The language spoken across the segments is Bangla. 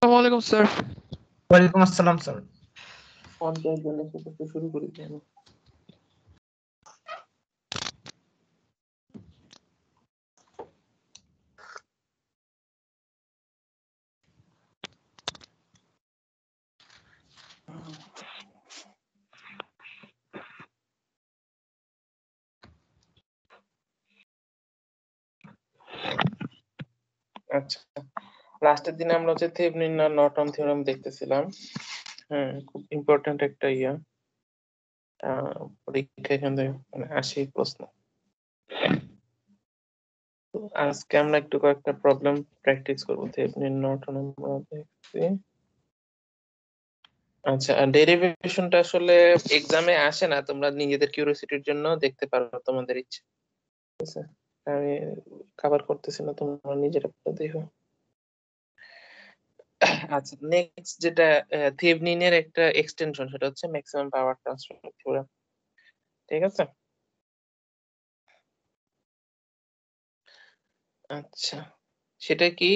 আসসালামু আলাইকুম স্যার। ওয়ালাইকুম আসসালাম স্যার। জনের সাথে শুরু করি কেন? আচ্ছা, লাস্টের দিনে আমরা হচ্ছে থেভেনিন আর নর্টন থিওরেম দেখতেছিলাম। খুব ইম্পর্টেন্ট একটা পরীক্ষা এখান থেকে মানে আসে প্রশ্ন। তো আজকে আমরা একটু কয়েকটা প্রবলেম প্র্যাকটিস করবো। থেভেনিন নর্টন আমরা দেখছি। আচ্ছা, ডেরিভেশনটা আসলে এক্সামে আসে না, তোমরা নিজেদের কিউরিওসিটির জন্য দেখতে পারো তোমাদের ইচ্ছে। ঠিক আছে, আমি কভার করতেছি না, তোমরা নিজেরা দেখো। আচ্ছা, নেক্সট যেটা থেভেনিনের একটা এক্সটেনশন, সেটা হচ্ছে ম্যাক্সিমাম পাওয়ার ট্রান্সফার থিওরেম। ঠিক আছে। আচ্ছা, সেটা কি,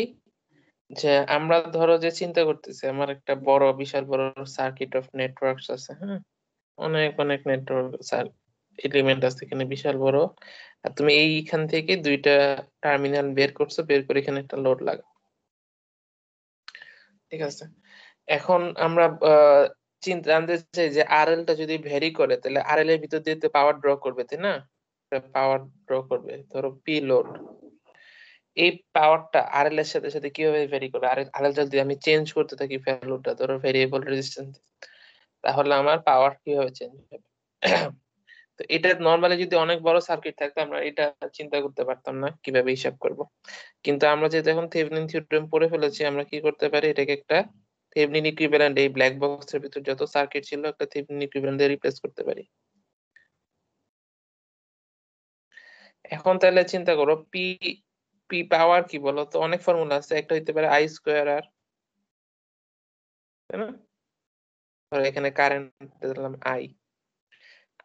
যে আমরা ধরো যে চিন্তা করতেছি আমার একটা বড় বিশাল বড় সার্কিট অফ নেটওয়ার্কস আছে। অনেক অনেক নেটওয়ার্ক এলিমেন্ট আছে এখানে বিশাল বড়। আর তুমি এইখান থেকে দুইটা টার্মিনাল বের করছো, বের করে এখানে একটা লোড লাগা। ঠিক আছে, এখন আমরা জানতে চাই যে আরএল টা যদি ভ্যারি করে তাহলে আরএল এর ভিতর দিয়ে তো পাওয়ার ড্র করবে, তাই না? পাওয়ার ড্র করবে, ধরো পি লোড। এই পাওয়ারটা আরএল এর সাথে সাথে কিভাবে ভ্যারি করবে? আরএল যদি আমি চেঞ্জ করতে থাকি ভ্যালুটা, ধরো ভেরিয়েবল রেজিস্ট্যান্স, তাহলে আমার পাওয়ার কিভাবে চেঞ্জ হবে? তো এটা নরমালি যদি অনেক বড় সার্কিট থাকতো আমরা এটা চিন্তা করতে পারতাম না কিভাবে হিসাব করব। কিন্তু আমরা যেহেতু এখন থেভেনিন থিওরেম পড়ে ফেলেছি, আমরা কি করতে পারি, এটাকে একটা থেভেনিন ইকুইভ্যালেন্ট, এই ব্ল্যাক বক্সের ভিতর যত সার্কিট ছিল একটা থেভেনিন ইকুইভ্যালেন্ট দিয়ে রিপ্লেস করতে পারি। এখন তাহলে চিন্তা করো, পি পি পাওয়ার কি বলো তো? অনেক ফর্মুলা আছে, একটা হইতে পারে আই স্কয়ার আর, তাই না? ধরো এখানে কারেন্ট দিলাম আই,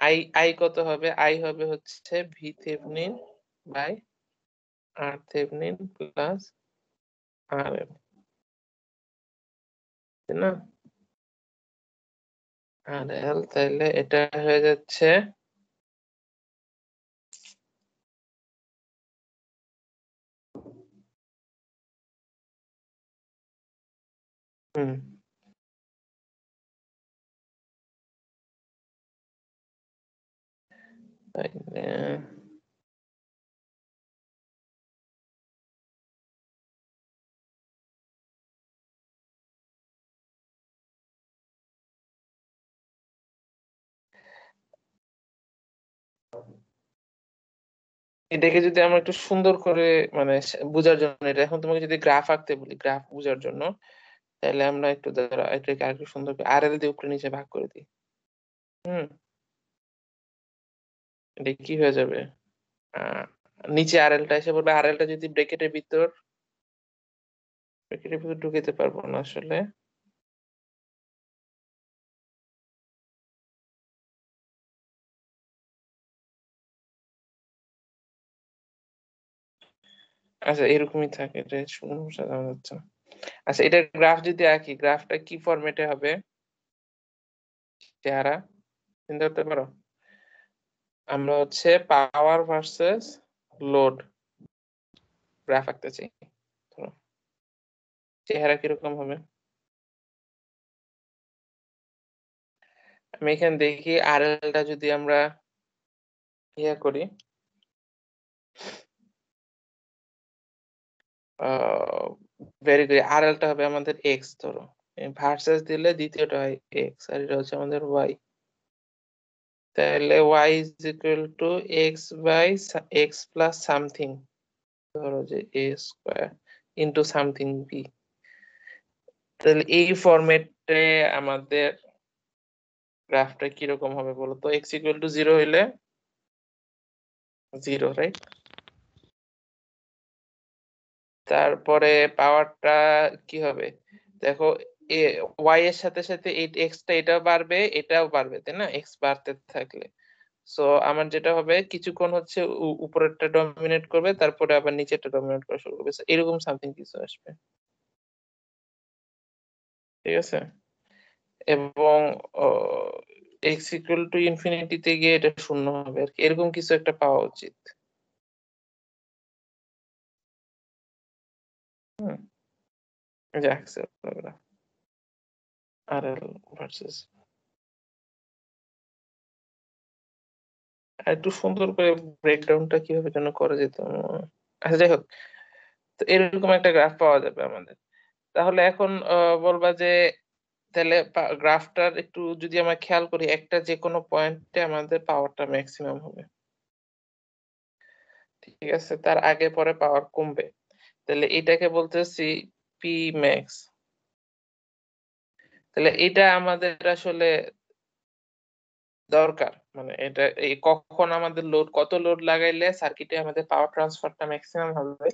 আই আই কত হবে? আই হবে হচ্ছে V Thevenin by R Thevenin plus R L, তাই না? আর এল, তাহলে এটা হয়ে যাচ্ছে হুম তাইলে এটাকে যদি আমরা একটু সুন্দর করে মানে বোঝার জন্য, এটা এখন তোমাকে যদি গ্রাফ আঁকতে বলি, গ্রাফ বোঝার জন্য, তাহলে আমরা একটু ধরো এটাকে আরেকটু সুন্দর করে আর এল দিয়ে উপরে নিচে ভাগ করে দিই। হুম এটা কি হয়ে যাবে? আহ নিচে আর এলটা এসে বলবে, আর এলটা যদি ব্র্যাকেটের ভিতর ঢুকাতে পারবো না আসলে। আচ্ছা, এরকমই থাকে, এটা সমস্যা জানা যাচ্ছে না। আচ্ছা, এটা গ্রাফ যদি আঁকি, গ্রাফটা কি ফরম্যাটে হবে? চেহারা চিন্তা করতে পারো? আমরা হচ্ছে পাওয়ার ভার্সেস লোড গ্রাফ আঁকতে চাই, ধরো চেহারা কিরকম হবে? আমি এখানে দেখি আর এলটা যদি আমরা ইয়ে করি, ভেরি করি, আর এলটা হবে আমাদের এক্স, ধরো ভার্সেস দিলে দ্বিতীয়টা হয় এক্স আর এটা হচ্ছে আমাদের ওয়াই। তাহলে y is equal to x by x plus something, ধরো যে a square into something b. তাহলে এই ফরম্যাটে আমাদের গ্রাফটা কিরকম হবে বলো তো? এক্স ইকুয়াল টু 0 হইলে 0, রাইট? তারপরে পাওয়ারটা কি হবে দেখো, ওয়াই এর সাথে সাথে এই এক্সটা এটাও বাড়বে এটাও বাড়বে, তাই না? এক্স বাড়তে থাকলে সো আমার যেটা হবে, কিছুক্ষণ হচ্ছে উপরেরটা ডমিনেট করবে, তারপরে আবার নিচেরটা ডমিনেট করা শুরু করবে, So এরকম সামথিং কিছু আসবে। ঠিক আছে, এবং x ইকুয়াল টু ইনফিনিটিতে গিয়ে এটা শূন্য হবে আর কি, এরকম কিছু একটা পাওয়া উচিত। যাক RL ভার্সেস একটু সুন্দর করে ব্রেকডাউনটা কিভাবে যেন করা যেত। আচ্ছা যাই হোক, তো এরকম একটা গ্রাফ পাওয়া যাবে আমাদের। তাহলে এখন বলবা যে তাহলে গ্রাফটার একটু যদি আমরা খেয়াল করি, একটা যে কোনো পয়েন্টে আমাদের পাওয়ারটা ম্যাক্সিমাম হবে। ঠিক আছে, তার আগে পরে পাওয়ার কমবে। তাহলে এটাকে বলতেছি পি ম্যাক্স। তাহলে এটা আমাদের আসলে দরকার, মানে এটা এই কখন আমাদের লোড, কত লোড লাগাইলে সার্কিটে আমাদের পাওয়ার ট্রান্সফারটা ম্যাক্সিমাম হবে,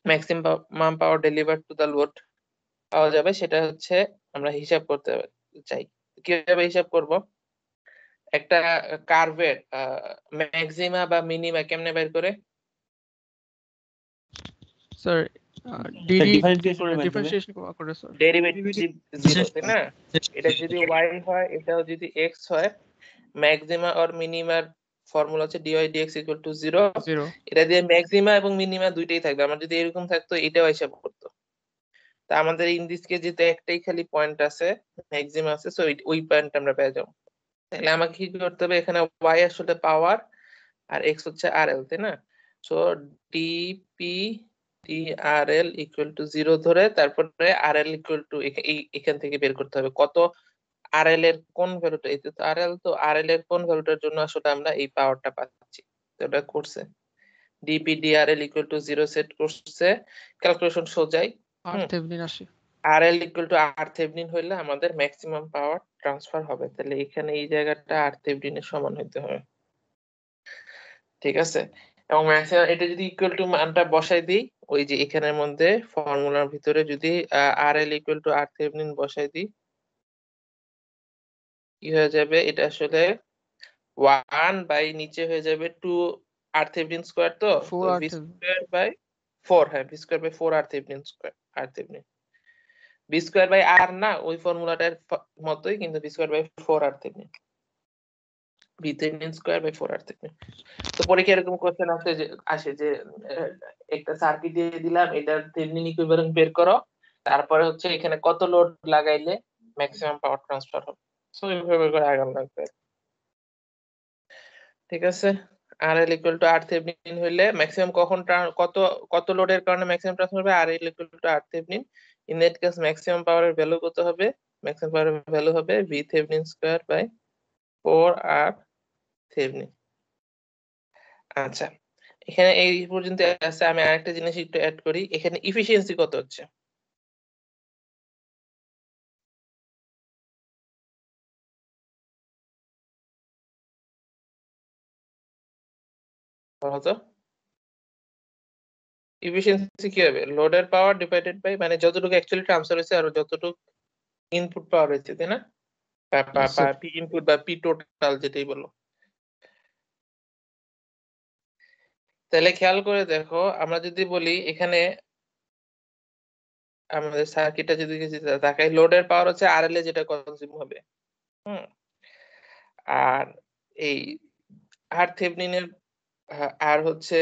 maximum power deliver to the load পাওয়া যাবে, সেটা হচ্ছে আমরা হিসাব করতে চাই। কিভাবে হিসাব করব? একটা কার্ভের ম্যাক্সিমা বা মিনিমা কেমনে বের করে? স্যার ডিডি ডিফারেন্সিয়েশন ডিফারেন্সিয়েশন করে স্যার। ডেরিভেটিভ 0, তাই না? এটা যদি y হয়, এটাও যদি x হয়, ম্যাক্সিমা অর মিনিমার ফর্মুলা হচ্ছে dy dx ইকুয়াল টু 0। 0 এটা দিয়ে ম্যাক্সিমা এবং মিনিমা দুইটাই থাকবে। আমার যদি এরকম থাকতো এটাও হিসাব করতো। তা আমাদের ইন দিস কেস যেহেতু একটাই খালি পয়েন্ট আছে, ম্যাক্সিমা আছে, সো ওই পয়েন্ট আমরা পেয়ে যাবো। তাহলে আমাকে কি করতে হবে? এখানে y আসলে পাওয়ার আর x হচ্ছে RL, তাই না? So dp drl equal to 0 ধরে তারপরে RL ইকুয়াল টু এখান থেকে বের করতে হবে কত RL এর কোন ভ্যালুটা, এই তো RL, তো RL এর কোন ভ্যালুটার জন্য আসলে আমরা এই পাওয়ারটা পাচ্ছি, তো এটা করছে dp drl equal to 0 set করছে, ক্যালকুলেশন সোজাই। আর থেভেনিন আসে। RL equal to R Thevenin হইলে আমাদের ম্যাক্সিমাম পাওয়ার ট্রান্সফার হবে। তাহলে এখানে এই জায়গাটা R থেভেনিন এর সমান হইতে হবে। ঠিক আছে, এবং ম্যাক্সিমাম এটা যদি ইকুয়াল টু মানটা বসাই দিই, ওই যে এখানের মধ্যে ফর্মুলার ভিতরে যদি RL equal to R Thevenin বসাই দিই, কি হয়ে যাবে? এটা আসলে 1 বাই নিচে হয়ে যাবে 2 R থেভেনিন স্কয়ার, তো 4 R v Thevenin. Square by 4, হ্যাঁ v square by 4 R Thevenin square, R Thevenin v square by R না, ওই ফর্মুলাটার মতোই, কিন্তু v square by 4 R Thevenin, v Thevenin square by 4 R Thevenin. তো পরীক্ষায় এরকম কোশ্চেন আসে যে একটা সার্কিট দিয়ে দিলাম, এটার থেভেনিন ইকুইভ্যালেন্ট বের করো, তারপরে হচ্ছে এখানে কত লোড লাগাইলে ম্যাক্সিমাম পাওয়ার ট্রান্সফার হবে। সো এইভাবে করে আগানো লাগবে। ঠিক আছে, RL equal to R Thevenin হইলে ম্যাক্সিমাম কখন কত কত লোডের কারণে ম্যাক্সিমাম ট্রান্সফার হবে, RL equal to R Thevenin. In that case maximum পাওয়ারের ভ্যালু কত হবে? ম্যাক্সিমাম পাওয়ারের ভ্যালু হবে v Thevenin square by 4 R Thevenin. আচ্ছা, এখানে এই পর্যন্ত আছে। আমি আরেকটা জিনিস একটু অ্যাড করি, এখানে এফিশিয়েন্সি কত হচ্ছে বলতো? এফিশিয়েন্সি কি হবে? লোডের পাওয়ার ডিভাইডেড বাই, মানে যতটুকু অ্যাকচুয়ালি ট্রান্সফার হয়েছে আর যতটুকু ইনপুট পাওয়ার হয়েছে, তাই না? Yes, sir. পি ইনপুট বা পি টোটাল যেটাই বলো। তাহলে খেয়াল করে দেখো, আমরা যদি বলি এখানে আমাদের সার্কিটটা যদি তাকাই, লোডের পাওয়ার হচ্ছে RL এ যেটা কনজিউম হবে, হুম, আর এই আর থেভেনিনের আর হচ্ছে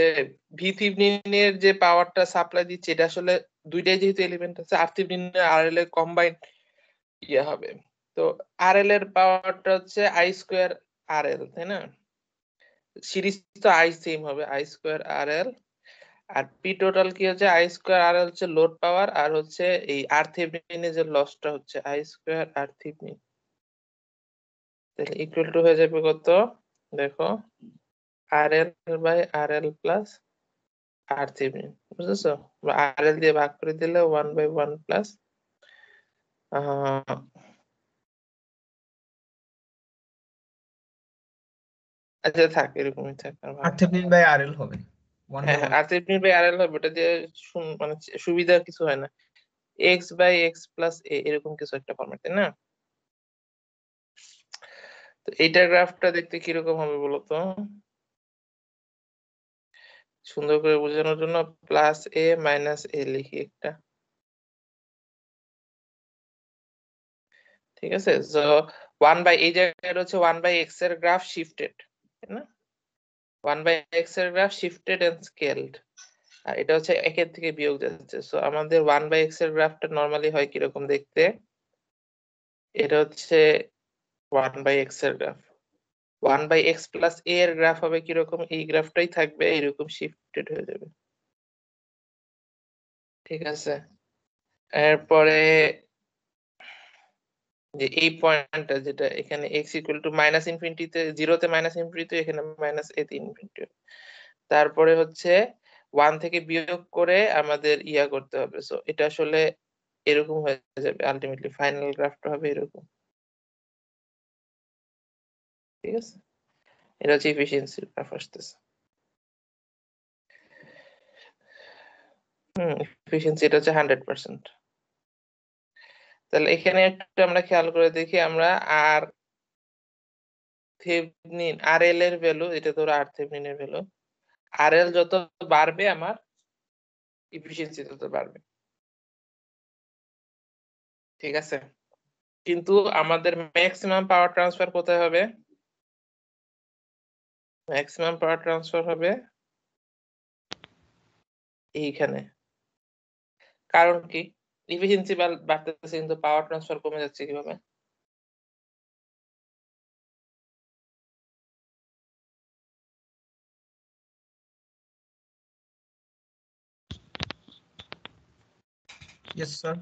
ভি থেভেনিনের যে পাওয়ারটা সাপ্লাই দিচ্ছে, এটা আসলে দুইটাই যেহেতু এলিমেন্ট আছে, আর থেভেনিন আর RL এর কম্বাইন্ড ইয়ে হবে। তো RL এর পাওয়ারটা হচ্ছে I স্কয়ার RL, তাই না? সিরিজ তো I সেম হবে, I স্কয়ার RL, আর পি টোটাল কি হচ্ছে I স্কয়ার RL হচ্ছে লোড পাওয়ার, আর হচ্ছে এই আর থেভেনিনের যে লসটা হচ্ছে I স্কয়ার আর থেভেনিন। তাহলে ইকুয়াল টু হয়ে যাবে কত? দেখো, RL by RL plus R Thevenin, বুঝেছো? RL দিয়ে ভাগ করে দিলে 1 বাই 1 প্লাস আচ্ছা থাক, এরকমই থাক, আর ভাগ। আর থেভেনিন বাই আরএল হবে 1 হ্যাঁ বাই হ্যাঁ, 1। আর থেভেনিন বাই RL হবে, ওটা দিয়ে মানে সুবিধার কিছু হয় না, x by x plus a এরকম কিছু একটা ফরম্যাট, তাই না? তো এইটার গ্রাফটা দেখতে কিরকম হবে বলতো? সুন্দর করে বোঝানোর জন্য প্লাস a মাইনাস a লিখি একটা। ঠিক আছে, সো 1/, এই জায়গায় হচ্ছে 1/x এর গ্রাফ শিফটেড, তাই না? 1/x এর গ্রাফ শিফটেড এন্ড স্কেলড, আর এটা হচ্ছে 1 এর থেকে বিয়োগ যাচ্ছে। সো আমাদের 1/x এর গ্রাফটা নরমালি হয় কিরকম দেখতে, এটা হচ্ছে 1/x এর গ্রাফ। 1/x প্লাস a এর গ্রাফ হবে কিরকম, এই গ্রাফটাই থাকবে এরকম শিফটেড হয়ে যাবে। ঠিক আছে, এরপরে যে এই পয়েন্টটা যেটা এখানে x ইকুয়াল টু মাইনাস ইনফিনিটিতে, জিরোতে মাইনাস ইনফিনিটি, এখানে মাইনাস a তে ইনফিনিটি। তারপরে হচ্ছে 1 থেকে বিয়োগ করে আমাদের ইয়া করতে হবে। সো এটা আসলে এরকম হয়ে যাবে, আলটিমেটলি ফাইনাল গ্রাফটা হবে এরকম। ঠিক আছে, এটা হচ্ছে এফিসিয়েন্সি গ্রাফ আসতেছে। এফিসিয়েন্সি এটা হচ্ছে 100%। তাহলে এখানে একটু আমরা খেয়াল করে দেখি, আমরা আর থেভনিন RL এর ভ্যালু, এটা ধরো আর থেভনিন এর ভ্যালু, RL যত বাড়বে আমার এফিসিয়েন্সি তত বাড়বে। ঠিক আছে, কিন্তু আমাদের ম্যাক্সিমাম পাওয়ার ট্রান্সফার কোথায় হবে? ম্যাক্সিমাম পাওয়ার ট্রান্সফার হবে এইখানে। কারণ কি? এফিসিয়েন্সি বাড়তেছে কিন্তু পাওয়ার ট্রান্সফার কমে যাচ্ছে কিভাবে? Yes, sir.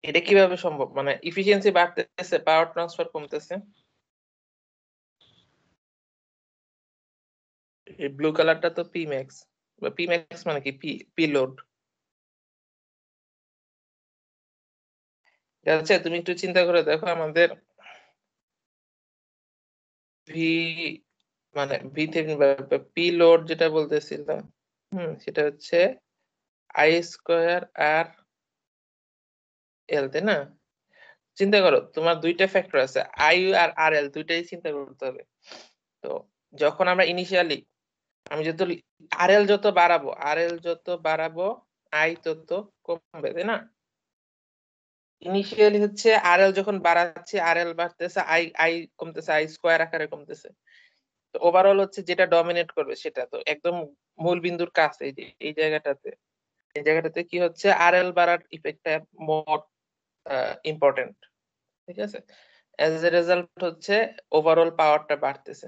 এটা কিভাবে সম্ভব? মানে এফিসিয়েন্সি বাড়তেছে, পাওয়ার ট্রান্সফার কমতেছে। এই ব্লু কালারটা তো পি ম্যাক্স, বা পি ম্যাক্স মানে কি, পি লোড। আচ্ছা, তুমি একটু চিন্তা করে দেখো, আমাদের ভি মানে ভি থেকে পি লোড যেটা বলতেছিলাম, সেটা হচ্ছে আই স্কোয়ার আর এল, তাই না? চিন্তা করো, তোমার দুইটা ফ্যাক্টর আছে, আই আর আর এল, দুইটাই চিন্তা করতে হবে। তো যখন আমরা ইনিশিয়ালি, আমি যত আর এল যত বাড়াবো আই তত কমবে, তাই না? ইনিশিয়ালি হচ্ছে আর এল যখন বাড়াচ্ছে, আর এল বাড়তেছে, আই আই কমতেছে, আই স্কোয়ার আকারে কমতেছে। তো ওভারঅল হচ্ছে যেটা ডমিনেট করবে সেটা তো একদম মূল বিন্দুর কাছে, এই যে এই জায়গাটাতে কি হচ্ছে, আর এল বাড়ার ইফেক্টটা মোর ইম্পর্টেন্ট। ঠিক আছে, এজ এ রেজাল্ট হচ্ছে ওভারঅল পাওয়ারটা বাড়তেছে,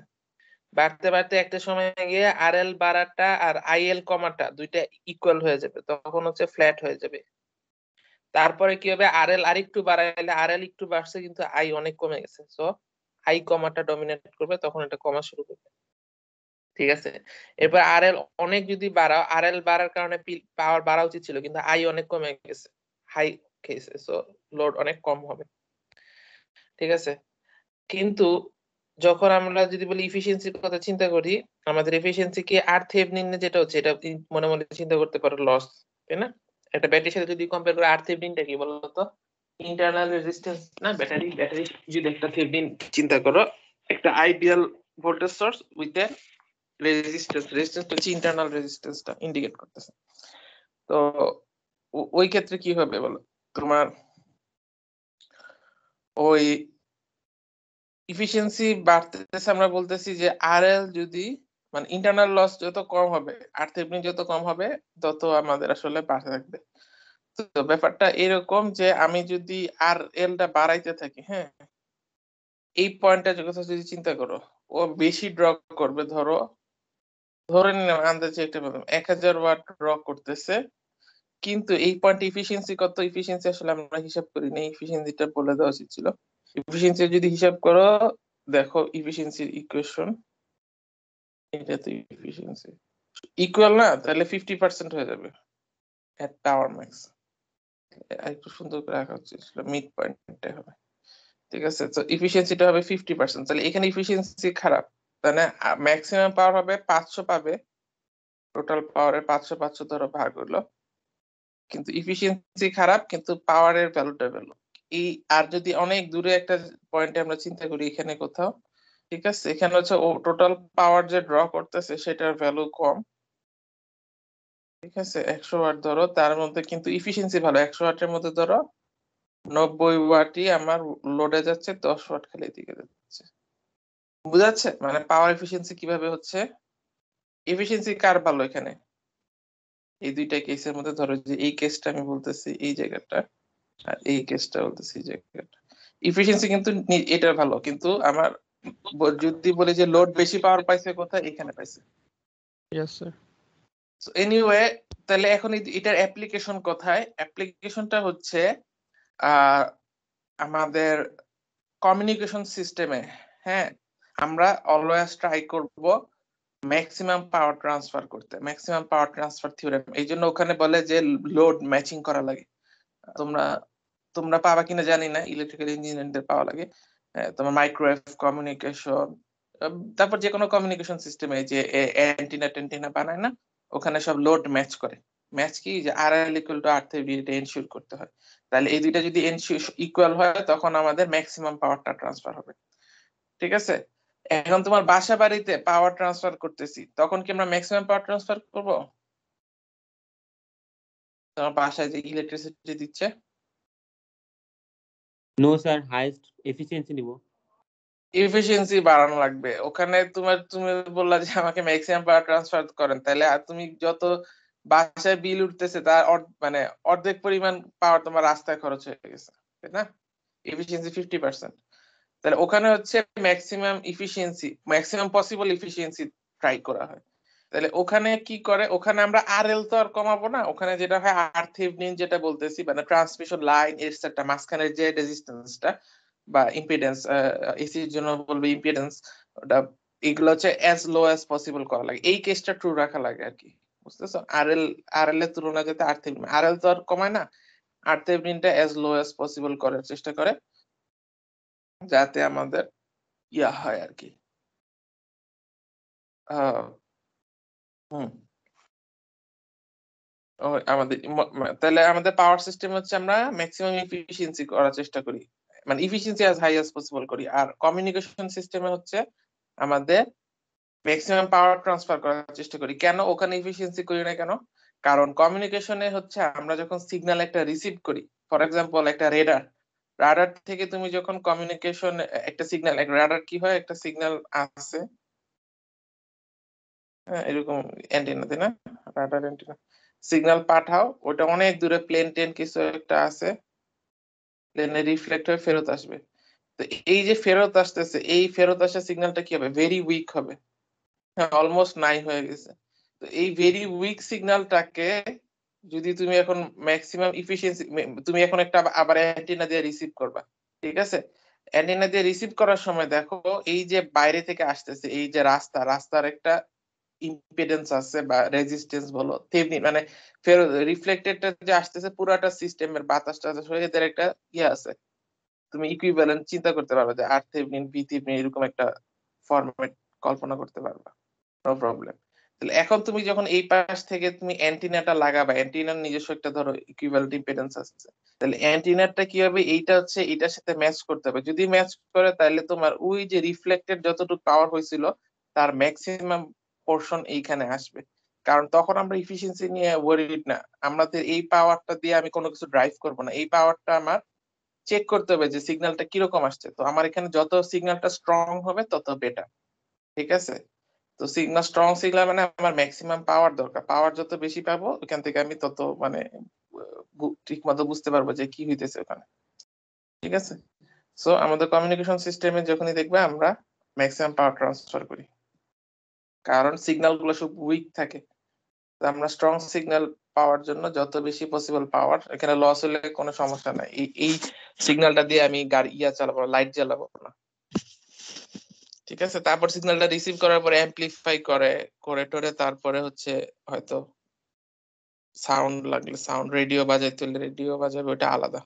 বাড়তে বাড়তে একটা সময় গিয়ে আর এল বাড়াটা আর আই এল কমাটা দুইটা ইকুয়াল হয়ে যাবে, তখন হচ্ছে ফ্ল্যাট হয়ে যাবে। তারপরে কি হবে, আর এল আরেকটু বাড়াইলে, আর এল একটু বাড়ছে কিন্তু আই অনেক কমে গেছে, সো আই কমাটা ডমিনেট করবে, তখন এটা কমা শুরু করবে। ঠিক আছে, এরপর আর এল অনেক যদি বাড়াও, আর এল বাড়ার কারণে পাওয়ার বাড়া উচিত ছিল, কিন্তু আই অনেক কমে গেছে, হাই খেয়েছে, সো লোড অনেক কম হবে। ঠিক আছে, কিন্তু যখন আমরা যদি বলি এফিসিয়েন্সির কথা চিন্তা করি, আমাদের এফিসিয়েন্সি কি আর থেভনিন যেটা হচ্ছে, এটা মনে মনে চিন্তা করতে পারো লস, তাই না? একটা ব্যাটারির সাথে যদি কম্পেয়ার করে, আর থেভনিনটা কি বলতো? ইন্টারনাল রেজিস্ট্যান্স না, ব্যাটারি যদি একটা থেভনিন চিন্তা করো, একটা ideal voltage source with a resistance হচ্ছে ইন্টারনাল রেজিস্ট্যান্সটা ইন্ডিকেট করতেছে। তো ওই ক্ষেত্রে কি হবে বলো, তোমার ওই এফিসিয়েন্সি বাড়তেছে, আমরা বলতেছি যে আরএল যদি, মানে ইন্টারনাল লস যত কম হবে, আর থেভনিন যত কম হবে, তত আমাদের আসলে বাড়তে থাকবে। তো ব্যাপারটা এরকম যে আমি যদি আর এলটা বাড়াইতে থাকি, হ্যাঁ, এই পয়েন্টটা কথা যদি চিন্তা করো, ও বেশি ড্র করবে, ধরে নিলাম আন্দাজে একটা 1000 ওয়াট ড্র করতেছে, কিন্তু এই পয়েন্ট এফিসিয়েন্সি কত, এফিসিয়েন্সি আসলে আমরা হিসাব করি না, এফিসিয়েন্সিটা বলে দেওয়া উচিত ছিল। এফিসিয়েন্সি যদি হিসাব করো, দেখো এফিসিয়েন্সির ইকুয়েশন, এটা তো এফিসিয়েন্সি ইকুয়াল না, তাহলে 50% হয়ে যাবে এট পাওয়ার ম্যাক্স। একটু সুন্দর করে রাখা হচ্ছে, মিড পয়েন্টটা হবে। ঠিক আছে, তো এফিসিয়েন্সিটা হবে 50%, তাহলে এখানে এফিসিয়েন্সি খারাপ, তাহলে ম্যাক্সিমাম পাওয়ার হবে 500 পাবে, টোটাল পাওয়ারের 500 ধরো ভাগ হলো, কিন্তু এফিসিয়েন্সি খারাপ, কিন্তু পাওয়ারের ভ্যালুটা ভ্যালু এই। আর যদি অনেক দূরে একটা পয়েন্টে আমরা চিন্তা করি, এখানে কোথাও, ঠিক আছে, এখানে হচ্ছে ও টোটাল পাওয়ার যে ড্র করতেছে সেটার ভ্যালু কম, ঠিক আছে 100 ওয়াট ধরো, তার মধ্যে কিন্তু ইফিসিয়েন্সি ভালো, 100 ওয়াটের মধ্যে ধরো 90 ওয়াটই আমার লোডে যাচ্ছে, 10 ওয়াট খালি এদিকে যাচ্ছে। বুঝাচ্ছে মানে পাওয়ার এফিসিয়েন্সি কিভাবে হচ্ছে? এফিসিয়েন্সি কার ভালো এখানে? এই দুইটা কেসের মধ্যে ধরো যে এই কেসটা আমি বলতেছি এই জায়গাটা, আর এই কেসটা বলতেছি এই জায়গাটা, এফিসিয়েন্সি কিন্তু এটা ভালো, কিন্তু আমার যদি বলি যে লোড বেশি পাওয়ার পাইছে কোথায়, এখানে পাইছে। Yes sir. সো এনিওয়ে, তাহলে এখন এটার অ্যাপ্লিকেশন কোথায়? অ্যাপ্লিকেশনটা হচ্ছে আমাদের কমিউনিকেশন সিস্টেমে। হ্যাঁ, আমরা অলওয়েজ ট্রাই করব ম্যাক্সিমাম পাওয়ার ট্রান্সফার করতে, ম্যাক্সিমাম পাওয়ার ট্রান্সফার থিওরেম। এই জন্য ওখানে বলে যে লোড ম্যাচিং করা লাগে। তোমরা তোমরা পাবা কিনা জানি না, ইলেকট্রিক্যাল ইঞ্জিনিয়ারদের পাওয়া লাগে। তোমার মাইক্রোওয়েভ কমিউনিকেশন, তারপর যে কোনো কমিউনিকেশন সিস্টেমে যে অ্যান্টিনা টেন্টিনা বানায় না, ওখানে সব লোড ম্যাচ করে। ম্যাচ কি, যে RL ইকুয়াল টু R3 এটা এনশিওর করতে হয়। তাহলে এই দুইটা যদি ইকুয়াল হয় তখন আমাদের ম্যাক্সিমাম পাওয়ারটা ট্রান্সফার হবে। ঠিক আছে, এখন তোমার বাসা বাড়িতে পাওয়ার ট্রান্সফার করতেছি, তখন কি আমরা ম্যাক্সিমাম পাওয়ার ট্রান্সফার করব? তোমার বাসায় যে ইলেকট্রিসিটি দিচ্ছে, নো স্যার, হাইয়েস্ট এফিসিয়েন্সি নিব। এফিসিয়েন্সি বাড়ানো লাগবে ওখানে। তুমি বললা যে আমাকে ম্যাক্সিমাম পাওয়ার ট্রান্সফার করেন, তাহলে আর তুমি যত বাসায় বিল উঠতেছে তার মানে অর্ধেক পরিমাণ পাওয়ার তোমার রাস্তায় খরচ হয়ে গেছে, তাই না? এফিসিয়েন্সি 50%। তাহলে ওখানে হচ্ছে maximum efficiency, maximum possible efficiency try করা হয়। তাহলে ওখানে কি করে, ওখানে আমরা RL তো আর কমাবো না, ওখানে যেটা হয় RThevenin যেটা বলতেছি, মানে ট্রান্সমিশন লাইন এটসেট্রা, মাঝখানের যে রেজিস্ট্যান্সটা বা ইম্পিডেন্স, এসির জন্য বলবে ইম্পিডেন্স, ওটা এগুলো হচ্ছে অ্যাজ লো অ্যাজ পসিবল করা লাগে, এই কেসটা ট্রু রাখা লাগে আর কি, বুঝতেছো? RL এর তুলনায় যাতে RThevenin, RL তো আর কমায় না, RTheveninটা অ্যাজ লো অ্যাজ পসিবল করার চেষ্টা করে, যাতে আমাদের ইয়া হয় আর কি। হুম, আমাদের তাহলে আমাদের পাওয়ার সিস্টেম হচ্ছে আমরা ম্যাক্সিমাম এফিসিয়েন্সি করার চেষ্টা করি, মানে efficiency as high as possible করি। আর কমিউনিকেশন সিস্টেমে হচ্ছে আমাদের ম্যাক্সিমাম পাওয়ার ট্রান্সফার করার চেষ্টা করি। কেন ওখানে এফিসিয়েন্সি করি না কেন? কারণ কমিউনিকেশনে হচ্ছে আমরা যখন সিগন্যাল একটা রিসিভ করি, ফর এক্সাম্পল একটা রেডার, রাডার থেকে তুমি যখন কমিউনিকেশন একটা সিগন্যাল, একটা রাডার কি হয়, একটা সিগন্যাল আছে, হ্যাঁ এরকম অ্যান্টেনা, তাই না? রাডার অ্যান্টেনা, সিগন্যাল পাঠাও, ওটা অনেক দূরে প্লেন টেন কিছু একটা আছে, প্লেনে রিফ্লেক্ট হয়ে ফেরত আসবে। তো এই যে ফেরত আসতেছে, এই ফেরত আসা সিগন্যালটা কি হবে? ভেরি উইক হবে, হ্যাঁ অলমোস্ট নাই হয়ে গেছে। তো এই ভেরি উইক সিগন্যালটাকে যদি তুমি এখন ম্যাক্সিমাম ইফিসিয়েন্সি, তুমি এখন একটা আবার অ্যান্টেনা দিয়ে রিসিভ করবা, ঠিক আছে? অ্যান্টেনা দিয়ে রিসিভ করার সময় দেখো এই যে বাইরে থেকে আসতেছে, এই যে রাস্তার একটা ইম্পিডেন্স আছে বা রেজিস্ট্যান্স বলো, তেমনি মানে ফেরত রিফ্লেক্টেডটা যে আসতেছে পুরাটা সিস্টেমের বাতাস টাতাস হয়ে এদের একটা ইয়ে আছে, তুমি ইকুইভ্যালেন্ট চিন্তা করতে পারবে যে আর থেভনিন বি থেভনিন এরকম একটা ফরম্যাট কল্পনা করতে পারবা, নো প্রবলেম। তাহলে এখন তুমি যখন এই পাশ থেকে তুমি অ্যান্টিনাটা লাগাবা, অ্যান্টিনার নিজস্ব একটা ধরো ইকুইভ্যালেন্ট ইম্পিডেন্স আছে, তাহলে অ্যান্টিনাটা কি হবে, এইটা হচ্ছে এটার সাথে ম্যাচ করতে হবে। যদি ম্যাচ করে তাহলে তোমার ওই যে রিফ্লেক্টেড যতটুকু পাওয়ার হয়েছিল তার ম্যাক্সিমাম পোর্শন এইখানে আসবে। কারণ তখন আমরা ইফিসিয়েন্সি নিয়ে ওয়ারিড না, আমাদের এই পাওয়ারটা দিয়ে আমি কোনো কিছু ড্রাইভ করব না, এই পাওয়ারটা আমার চেক করতে হবে যে সিগন্যালটা কিরকম আসছে। তো আমার এখানে যত সিগন্যালটা স্ট্রং হবে তত বেটার, ঠিক আছে? তো স্ট্রং সিগন্যাল মানে আমার ম্যাক্সিমাম পাওয়ার দরকার, পাওয়ার যত বেশি পাবো ওখান থেকে আমি তত মানে ঠিক মতো বুঝতে পারবো যে কি হইতেছে ওখানে, ঠিক আছে? সো আমাদের কমিউনিকেশন সিস্টেমে যখনই দেখবে আমরা ম্যাক্সিমাম পাওয়ার ট্রান্সফার করি, কারণ সিগন্যাল গুলো সব উইক থাকে। তো আমরা স্ট্রং সিগন্যাল পাওয়ার জন্য যত বেশি পসিবল পাওয়ার, এখানে লস হলে কোনো সমস্যা নাই, এই সিগন্যালটা দিয়ে আমি গাড়ি চালাবো না, লাইট জ্বালাবো না, ঠিক আছে? তারপর সিগন্যালটা রিসিভ করার পরে অ্যাম্পলিফাই করে করে টোরে, তারপরে হচ্ছে হয়তো সাউন্ড লাগলে সাউন্ড, রেডিও বাজাইতে হলে রেডিও বাজাবে, ওটা আলাদা।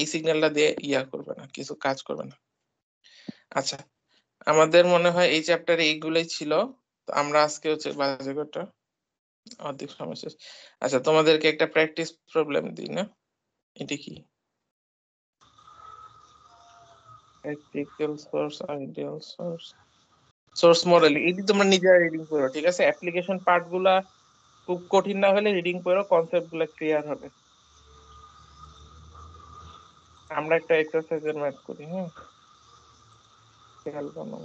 এই সিগন্যালটা দিয়ে ইয়া করবে না, কিছু কাজ করবে না। আচ্ছা, আমাদের মনে হয় এই চ্যাপ্টারে এইগুলোই ছিল। তো আমরা আজকে হচ্ছে বাজে কটা, অর্ধেক সময় শেষ। আচ্ছা, তোমাদেরকে একটা প্র্যাকটিস প্রবলেম দিই না, এটা কি practical source, ideal source, source model, এটি তোমরা নিজেরা রিডিং করো, ঠিক আছে? অ্যাপ্লিকেশন পার্ট গুলা খুব কঠিন না হলে রিডিং পড়ো, কনসেপ্ট গুলো ক্লিয়ার হবে। আমরা একটা এক্সারসাইজের ম্যাথ করি, হ্যাঁ, খেয়াল করো।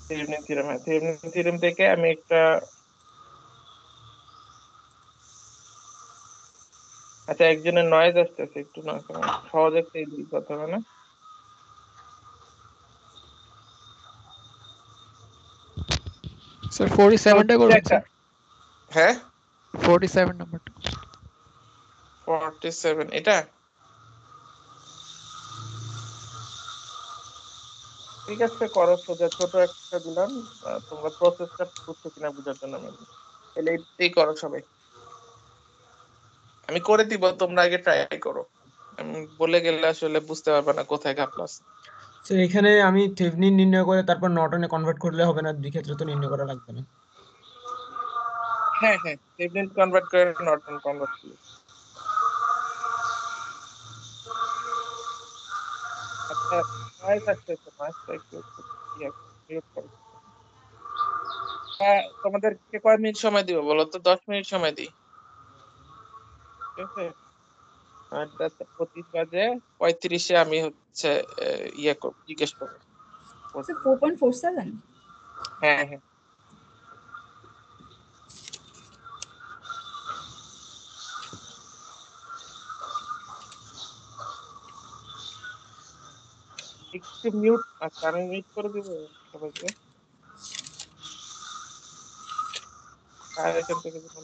থেভেনিন থিওরেম, হ্যাঁ, থেভেনিন থিওরেম থেকে আমি একটা, আচ্ছা একজনের নয়েজ আসতেছে, একটু না সহজ একটা এদিকে কথা হবে না? স্যার 47টা করবেন একটা, স্যার, হ্যাঁ 47 নাম্বারটা। 47 এটা ঠিক আছে, করো সোজা, ছোট একটা দিলাম। তোমরা প্রসেসটা বুঝছো কিনা বুঝার জন্য আমি, তাহলে এইটাই করো সবাই। আমি করে দিব, তোমরা আগে ট্রাই করো। আমি বলে গেলে আসলে বুঝতে পারবে না কোথায় ঘাপলা আছে। স্যার এখানে আমি থেভেনিন নির্ণয় করে তারপর নর্টনে কনভার্ট করলে হবে না, দুই ক্ষেত্রে তো নির্ণয় করা লাগবে না? হ্যাঁ হ্যাঁ, থেভেনিন কনভার্ট করে নর্টন কনভার্ট করলে। আচ্ছা, নয়েজ আসতেছে, নয়েজটা একটু ইয়ে মিউট করো। তোমাদেরকে কয় মিনিট সময় দিব বলো তো? 10 মিনিট সময় দিই, ঠিক আছে? 8:25 বাজে, 35-এ আমি হচ্ছে ইয়ে করবো, জিজ্ঞেস করবো। So 4.47. হ্যাঁ হ্যাঁ, একটু মিউট। আচ্ছা আমি মিউট করে দিব সবাইকে, আর এখান থেকে যখন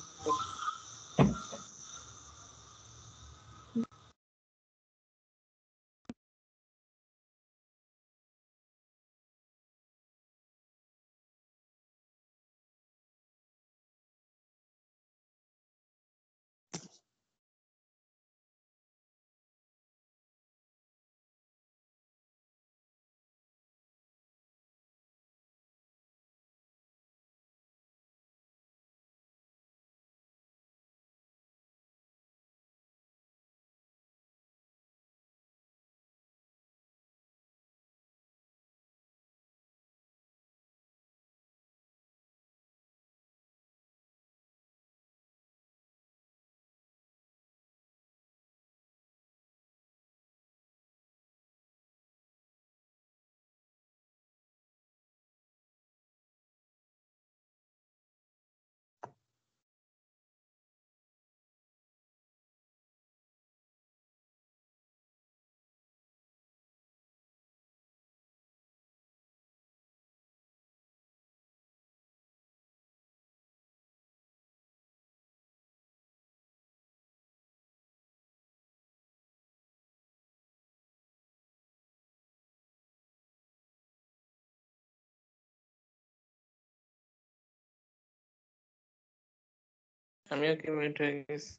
আমিও কি মিউট হয়ে গেছি?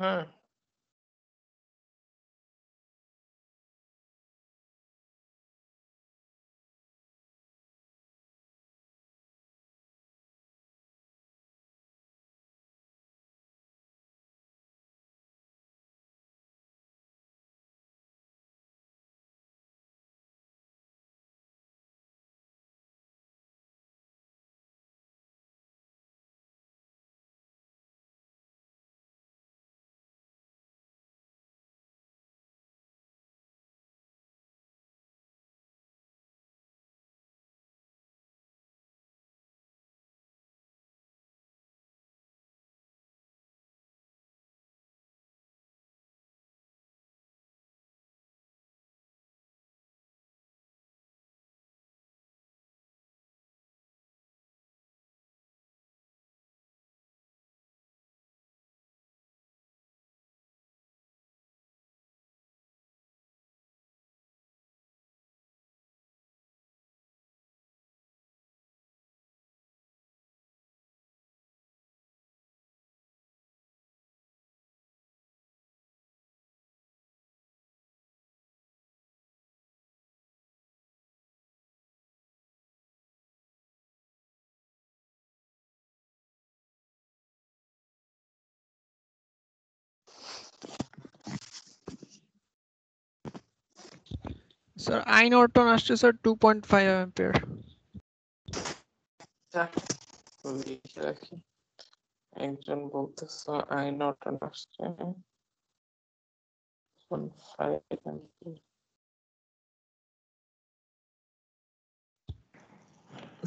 হ্যাঁ। স্যার আই নর্টন আসছে স্যার 2.5 অ্যাম্পিয়ার। লিখে রাখি। একজন বলতেছে আই নর্টন আসছে 1.5 ampere।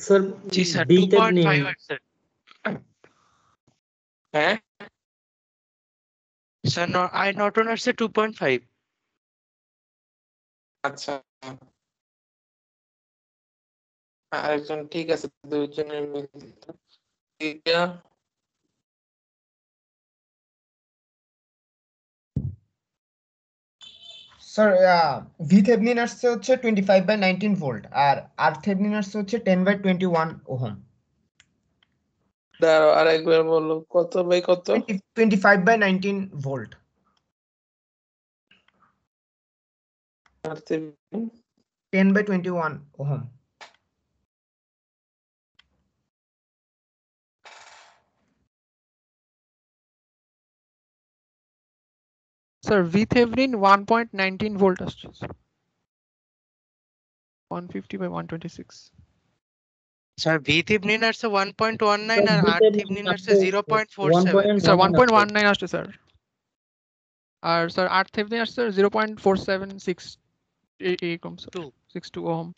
স্যার জি স্যার বি টেপ 2.5 নিন। স্যার। হ্যাঁ স্যার আই নর্টন আসছে 2.5। আচ্ছা আরেকজন ঠিক আছে, দুইজনের মিল দিতে। দ্বিতীয় স্যার VThevenin আসছে হচ্ছে 25/19 ভোল্ট আর RThevenin আসছে হচ্ছে 10/21 ওহম। দাঁড়াও আরেকবার বলো কত বাই কত? 25/19 ভোল্ট। আর Thevenin? 10/21 ohm. Sir VThevenin 1.19 volt আসছে 150/126। স্যার VThevenin আসছে 1.19 আর RThevenin আসছে 0.47। স্যার 1.19 আসছে স্যার। আর স্যার RThevenin আসছে 0.476 এরকম স্যার, 62 ওহম।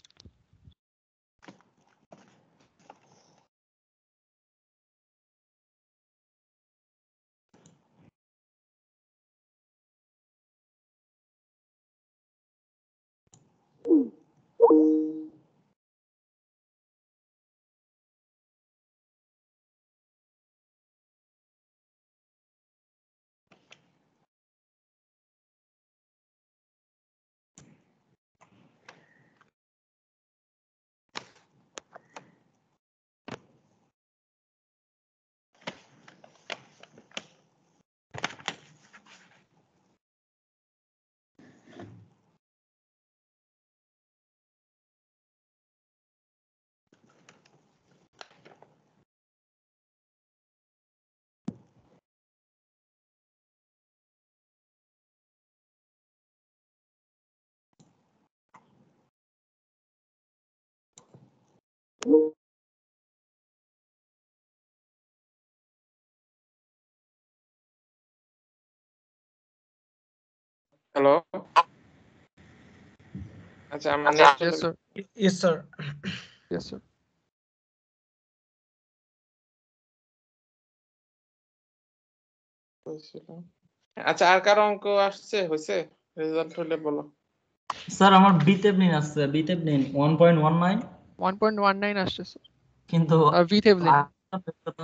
হ্যালো আচ্ছা আমার net Yes sir. Yes sir. Yes sir. আচ্ছা আর কারো অঙ্ক আসছে হয়েছে রেজাল্ট হলে বলো। স্যার আমার বিটেপনিন আসছে, বিটেপনিন 1.19 1.19 আসছে স্যার। কিন্তু আর VThevenin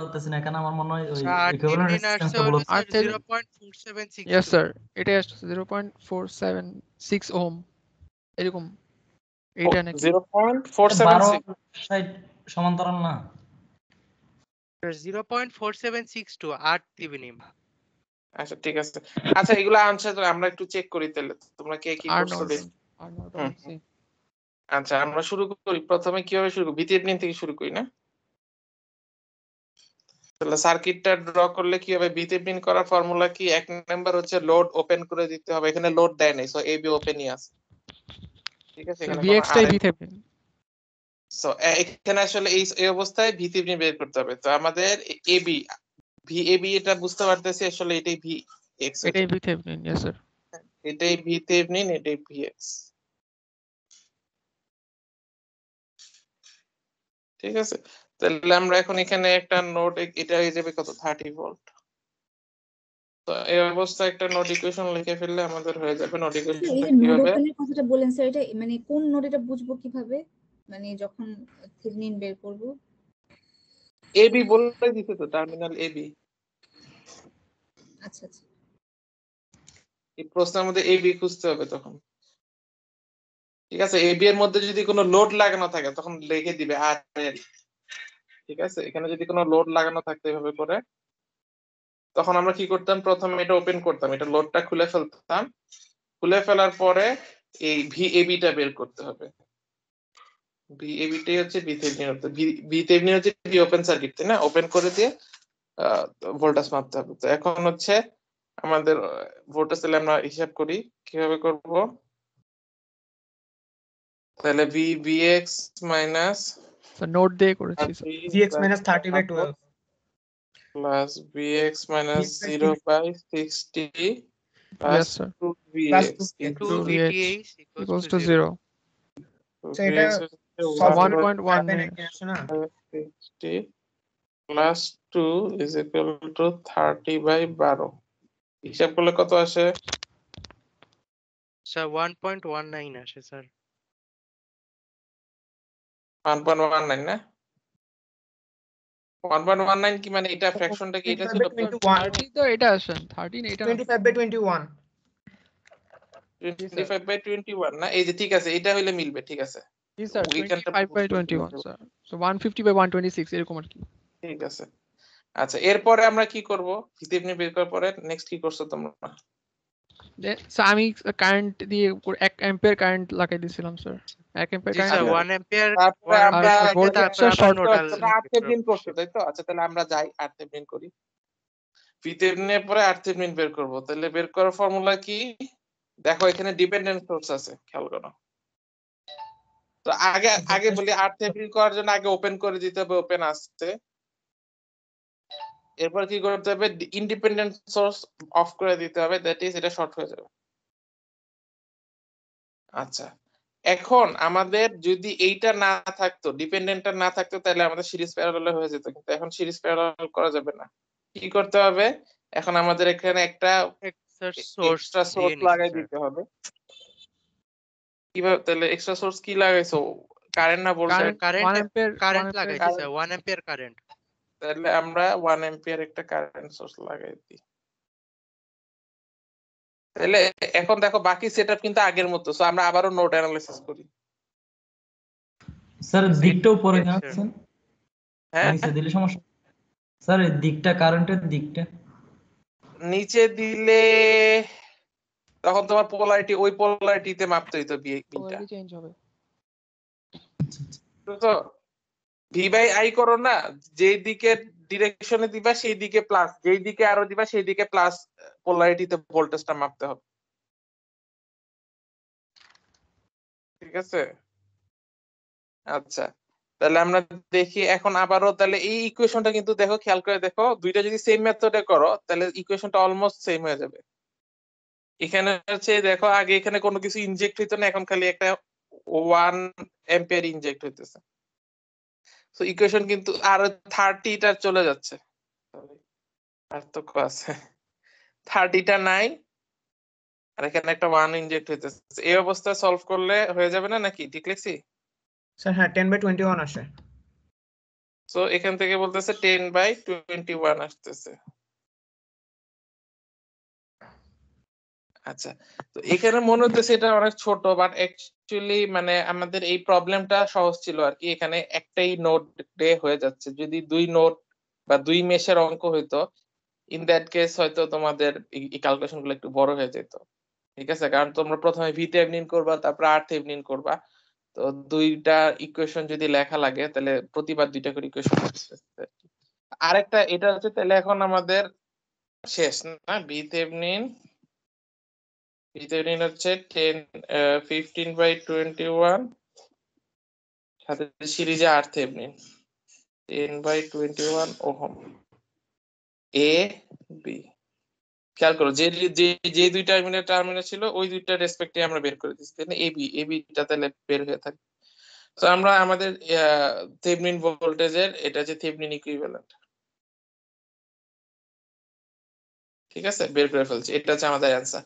বলতেছি না, এখানে আমার মনে হয় ওই স্যার ইকুইভ্যালেন্ট RThevenin আসছে রেজিস্ট্যান্সটা হলো বলতে স্যার RThevenin 0.4762। Yes sir. এটাই আসছে 0.476 ওহম এরকম। এইটা নাকি 0.476 সাইড সমান্তরাল না। 0.4762 RThevenin। আচ্ছা ঠিক আছে। আচ্ছা এগুলা আনসার আমরা একটু চেক করি তাহলে তোমরা কে কি আর করছো দেখি। নর্টন আর নর্টন হুম, সি। আচ্ছা আমরা শুরু করি, প্রথমে কিভাবে শুরু করি? ভিথেভনিন থেকে শুরু করি না? তাহলে সার্কিটটা ড্র করলে কি হবে? ভিথেভনিন করার ফর্মুলা কি? এক নাম্বার হচ্ছে লোড ওপেন করে দিতে হবে, এখানে লোড দেয় নাই সো এবি ওপেনই আছে, ঠিক আছে? এখানে কোনো VX টাই আরএল VThevenin। সো এখানে আসলে এই অবস্থায় ভিথেভনিন বের করতে হবে। তো আমাদের এবি ভিএবি এটা বুঝতে পারতেছি আসলে এটাই ভিএক্স হয়ে এটাই যাবে। VThevenin yes sir. এটাই ভিথেভনিন, এটাই ভিএক্স, ঠিক আছে? তাহলে আমরা এখন এখানে একটা নোড, এটা হয়ে যাবে কত 30 ভোল্ট। তো এই অবস্থায় একটা নোড ইকুয়েশন লিখে ফেললে আমাদের হয়ে যাবে। নোড এই ইকুয়েশনটা যে কি নোড হবে? ওপেনের কথাটা বলেন স্যার, এটা মানে কোন নোড, এটা বুঝবো কিভাবে মানে যখন থেভেনিন বের করব? এবি বলে দিতে তো, টার্মিনাল এবি। আচ্ছা আচ্ছা এই প্রশ্নের মধ্যে এবি খুঁজতে হবে তখন, ঠিক আছে? এবি এর মধ্যে যদি কোনো লোড লাগানো থাকে তখন লিখে দিবে আরএল, ঠিক আছে? এখানে যদি কোনো লোড লাগানো থাকতো এভাবে করে, তখন আমরা কি করতাম? প্রথমে এটা ওপেন করতাম, এটা লোডটা খুলে ফেলতাম, খুলে ফেলার পরে এই ভিএবিটা বের করতে হবে। ভিএবিটাই হচ্ছে ভিথেভনিন, ভিথেভনিন হচ্ছে ভি ওপেন সার্কিট, তাই না? ওপেন করে দিয়ে ভোল্টেজ মাপতে হবে। তো এখন হচ্ছে আমাদের ভোল্টেজ তাহলে আমরা হিসাব করি, কিভাবে করব? তাহলে vx minus স্যার নোট দিয়ে করেছি sir. vx minus 30 by 12 plus vx minus Vx by 0 by 60 plus Yes, sir. 2vx Plus into 2 2vh VTH equals to 0. So এটা vx solve one করলে point 5 by one 19 আসে না 60 plus 2 is equal to 30 by 12 হিসাব করলে কত আসে? স্যার 1.19 আসে স্যার। 1.19 না? 1.19 কি মানে এটা ফ্র্যাকশনটা কি এটা 25 ছিল? by 21 30 তো এটা আসেন, 13 এটা না। 25 by 21 25 by 21 না? এই যে ঠিক আছে, এটা হইলে মিলবে, ঠিক আছে। জি স্যার, ওইখানটা 25 by 21 স্যার। সো 150 by 126 এরকম আর কি। ঠিক আছে। আচ্ছা, এরপরে আমরা কি করব? ভিতেবনি বের করার পরে নেক্সট কি করছো তোমরা? স্যার আমি কারেন্ট দিয়ে 1 অ্যাম্পিয়ার কারেন্ট লাগাই দিয়েছিলাম স্যার। 1 অ্যাম্পিয়ার জি স্যার কারেন্ট 1 অ্যাম্পিয়ার তারপরে 1 আমরা অ্যাম্পিয়ার voltage তারপর আবার short নোডাল আরথেভনিন করছো, তাই তো? আচ্ছা, তাহলে আমরা যাই আরথেভনিন করি। ভিতেবনিনের পরে আরথেভনিন বের করব। তাহলে বের করার ফর্মুলা কি? দেখো এখানে ডিপেন্ডেন্ট সোর্স আছে, খেয়াল করো। তো আগে বলি আরথেভনিন করার জন্য আগে ওপেন করে দিতে হবে, ওপেন আসছে। এরপর কি করতে হবে? ইন্ডিপেন্ডেন্ট সোর্স অফ করে দিতে হবে, দ্যাট ইজ এটা শর্ট হয়ে যাবে। আচ্ছা, এখন আমাদের যদি এইটা না থাকতো, ডিপেন্ডেন্টটা না থাকতো, তাহলে আমাদের সিরিজ প্যারালাল হয়ে যেত, কিন্তু এখন সিরিজ প্যারালাল করা যাবে না। কি করতে হবে? এখন আমাদের এখানে একটা স্যার সোর্স এক্সট্রা সোর্স লাগাই দিতে হবে। কিভাবে? তাহলে এক্সট্রা সোর্স কি লাগাইছো? কারেন্ট না ভোল্টেজ? কারেন্ট 1 অ্যাম্পিয়ার কারেন্ট লাগাইছি স্যার 1 অ্যাম্পিয়ার কারেন্ট। তাহলে আমরা 1 অ্যাম্পিয়ার একটা কারেন্ট সোর্স লাগাই দিই। তাহলে এখন দেখো বাকি সেটআপ কিন্তু আগের মতো, সো আমরা আবারও নোড অ্যানালাইসিস করি। স্যার দিকটা উপরে কেন Sure. আছেন? হ্যাঁ, নিচে দিলে সমস্যা। স্যার এই দিকটা কারেন্টের দিকটা নিচে দিলে তখন তোমার পোলারিটি ওই পোলারিটিতে মাপতে হইতো বিটা। পোলারিটি চেঞ্জ হবে। তো ভি বাই আই করো না, যেই দিকে ডিরেকশনে দিবা সেই দিকে প্লাস, যেই দিকে আরো দিবা সেই দিকে প্লাস, পোলারিটিতে ভোল্টেজটা মাপতে হবে। ঠিক আছে? আচ্ছা, তাহলে আমরা দেখি এখন আবারও, তাহলে এই ইকুয়েশনটা কিন্তু দেখো, খেয়াল করে দেখো, দুইটা যদি সেম মেথডে করো তাহলে ইকুয়েশনটা অলমোস্ট সেম হয়ে যাবে। এখানে হচ্ছে দেখো, আগে এখানে কোনো কিছু ইনজেক্ট হইতো না, এখন খালি একটা 1 অ্যাম্পিয়ার ইনজেক্ট হইতেছে। সো ইকুয়েশন কিন্তু আর 30টা চলে যাচ্ছে, পার্থক্য আছে, 30টা নাই, আর এখানে একটা 1 ইনজেক্ট হইতেছে। এই অবস্থায় সলভ করলে হয়ে যাবে না নাকি? ঠিক লিখছি? স্যার হ্যাঁ 10 by 21 আসে সো এখান থেকে বলতেছে 10 by 21 আসতেছে। আচ্ছা, তো এখানে মনে হচ্ছে এটা অনেক ছোট, বাট অ্যাকচুয়ালি মানে আমাদের এই প্রবলেমটা সহজ ছিল আর কি। এখানে একটাই নোড ডে হয়ে যাচ্ছে, যদি 2 নোড বা 2 মেশের অঙ্ক হইতো, ইন দ্যাট কেস হয়তো তোমাদের এই ক্যালকুলেশন গুলো একটু বড় হয়ে যেত। ঠিক আছে, কারণ তোমরা প্রথমে ভি থেভনিন করবা, তারপর আর থেভনিন করবা। তো দুইটা ইকুয়েশন যদি লেখা লাগে তাহলে প্রতিবার দুইটা করে ইকুয়েশন আসছে। আরেকটা এটা হচ্ছে, তাহলে এখন আমাদের শেষ না? ভিথেভনিন হচ্ছে 15 by 21 সাথে সিরিজে R Thevenin 10 by 21 ohm A B. খেয়াল করো, যে যে যে দুই টার্মিনাল ছিল ওই দুইটা রেসপেক্টে আমরা বের করে দিচ্ছি, তাই না? এবিটা তাহলে বের হয়ে থাকে। তো আমরা আমাদের থেভনিন ভোল্টেজের এটা যে থেভনিন ইকুইভ্যালেন্ট, ঠিক আছে, বের করে ফেলছি। এটা হচ্ছে আমাদের অ্যান্সার।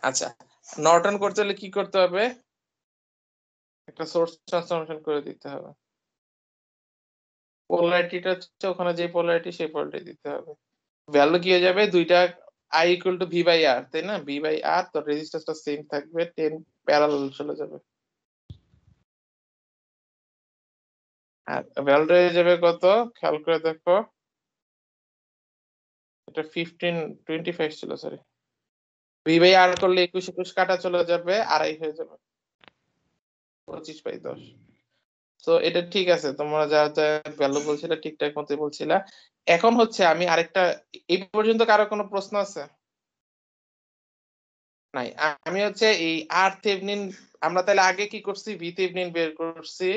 আচ্ছা, নর্টন করতে হলে কি করতে হবে? একটা সোর্স ট্রান্সফরমেশন করে দিতে হবে। পোলারিটিটা হচ্ছে ওখানে যে পোলারিটি সেই পোলারিটি দিতে হবে। ভ্যালু কি হয়ে যাবে? দুইটা I equal to V by R, তাই না? ভি বাই আর, তো রেজিস্ট্যান্সটা সেম থাকবে, 10 প্যারালাল চলে যাবে। আর ভ্যালুটা হয়ে যাবে কত? খেয়াল করে দেখো, এটা 25 ছিল, সরি। ভি বাই আর করলে 21 কাটা চলে যাবে, আড়াই হয়ে যাবে, 25 বাই 10। তো এটা ঠিক আছে, তোমরা যা যা ভ্যালু বলছিলে ঠিকঠাক মতোই বলছিলা। এখন হচ্ছে আমি আরেকটা, এই পর্যন্ত কারো কোনো প্রশ্ন আছে? নাই আমি হচ্ছে এই আর থেভনিন আমরা তাহলে আগে কি করছি ভি থেভনিন বের করছি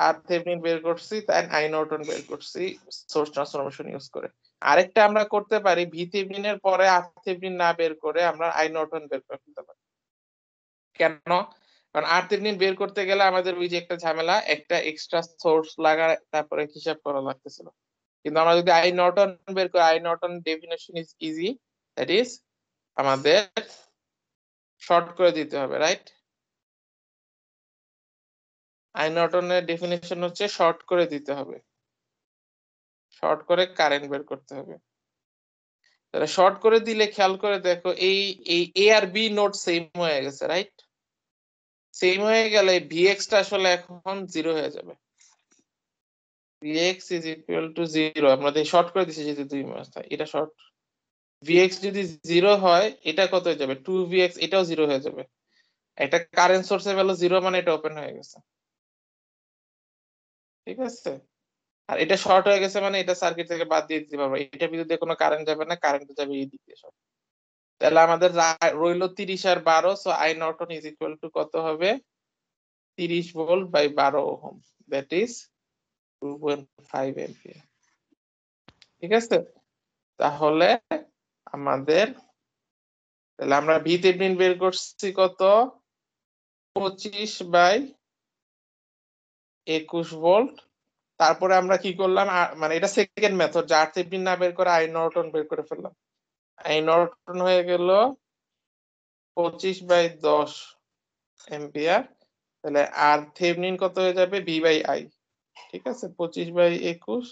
আর থেভনিন বের করছি তাই আই নর্টন বের করছি সোর্স ট্রান্সফরমেশন ইউজ করে আরেকটা আমরা করতে পারি ভি থেভনিনের পরে আর থেভনিন না বের করে আমরা আই নর্টন বের করতে পারি কেন কারণ আর থেভনিন বের করতে গেলে আমাদের ওই যে একটা ঝামেলা একটা এক্সট্রা সোর্স লাগা তারপরে হিসাব করা লাগতেছিল কিন্তু আমরা যদি আই নর্টন বের করি I Norton definition is easy that is আমাদের শর্ট করে দিতে হবে রাইট আই নর্টনের ডেফিনেশন হচ্ছে শর্ট করে দিতে হবে শর্ট করে কারেন্ট বের করতে হবে তাহলে শর্ট করে দিলে খেয়াল করে দেখো এই এ আর বি নোড সেম হয়ে গেছে রাইট সেম হয়ে গেলে ভিএক্স টা আসলে এখন 0 হয়ে যাবে ভিএক্স ইজ ইকুয়াল টু 0 আমরা শর্ট করে দিছি যেহেতু দুই মাস এটা শর্ট ভিএক্স যদি 0 হয় এটা কত হয়ে যাবে 2vx এটাও 0 হয়ে যাবে একটা কারেন্ট সোর্সের ভ্যালু 0 মানে এটা ওপেন হয়ে গেছে ঠিক আছে আর এটা শর্ট হয়ে গেছে মানে এটা সার্কিট থেকে বাদ দিয়ে দিতে পারবো এটার ভিতর দিয়ে কোনো কারেন্ট যাবে না কারেন্ট যাবে এই দিক দিয়ে শর্ট তাহলে আমাদের রইল 30 আর 12 so I Norton is equal to কত হবে 30 volt by 12 ohm that is 2.5 ampere ঠিক আছে তাহলে আমাদের তাহলে আমরা ভি থেভনিন বের করছি কত 25/21 ভোল্ট তারপরে আমরা কি করলাম মানে এটা সেকেন্ড মেথড যে আর থেভনিন না বের করে আই নর্টন বের করে ফেললাম আই নর্টন হয়ে গেল 25/10 অ্যাম্পিয়ার তাহলে আর থেভনিন কত হয়ে যাবে ভি বাই আই ঠিক আছে 25/21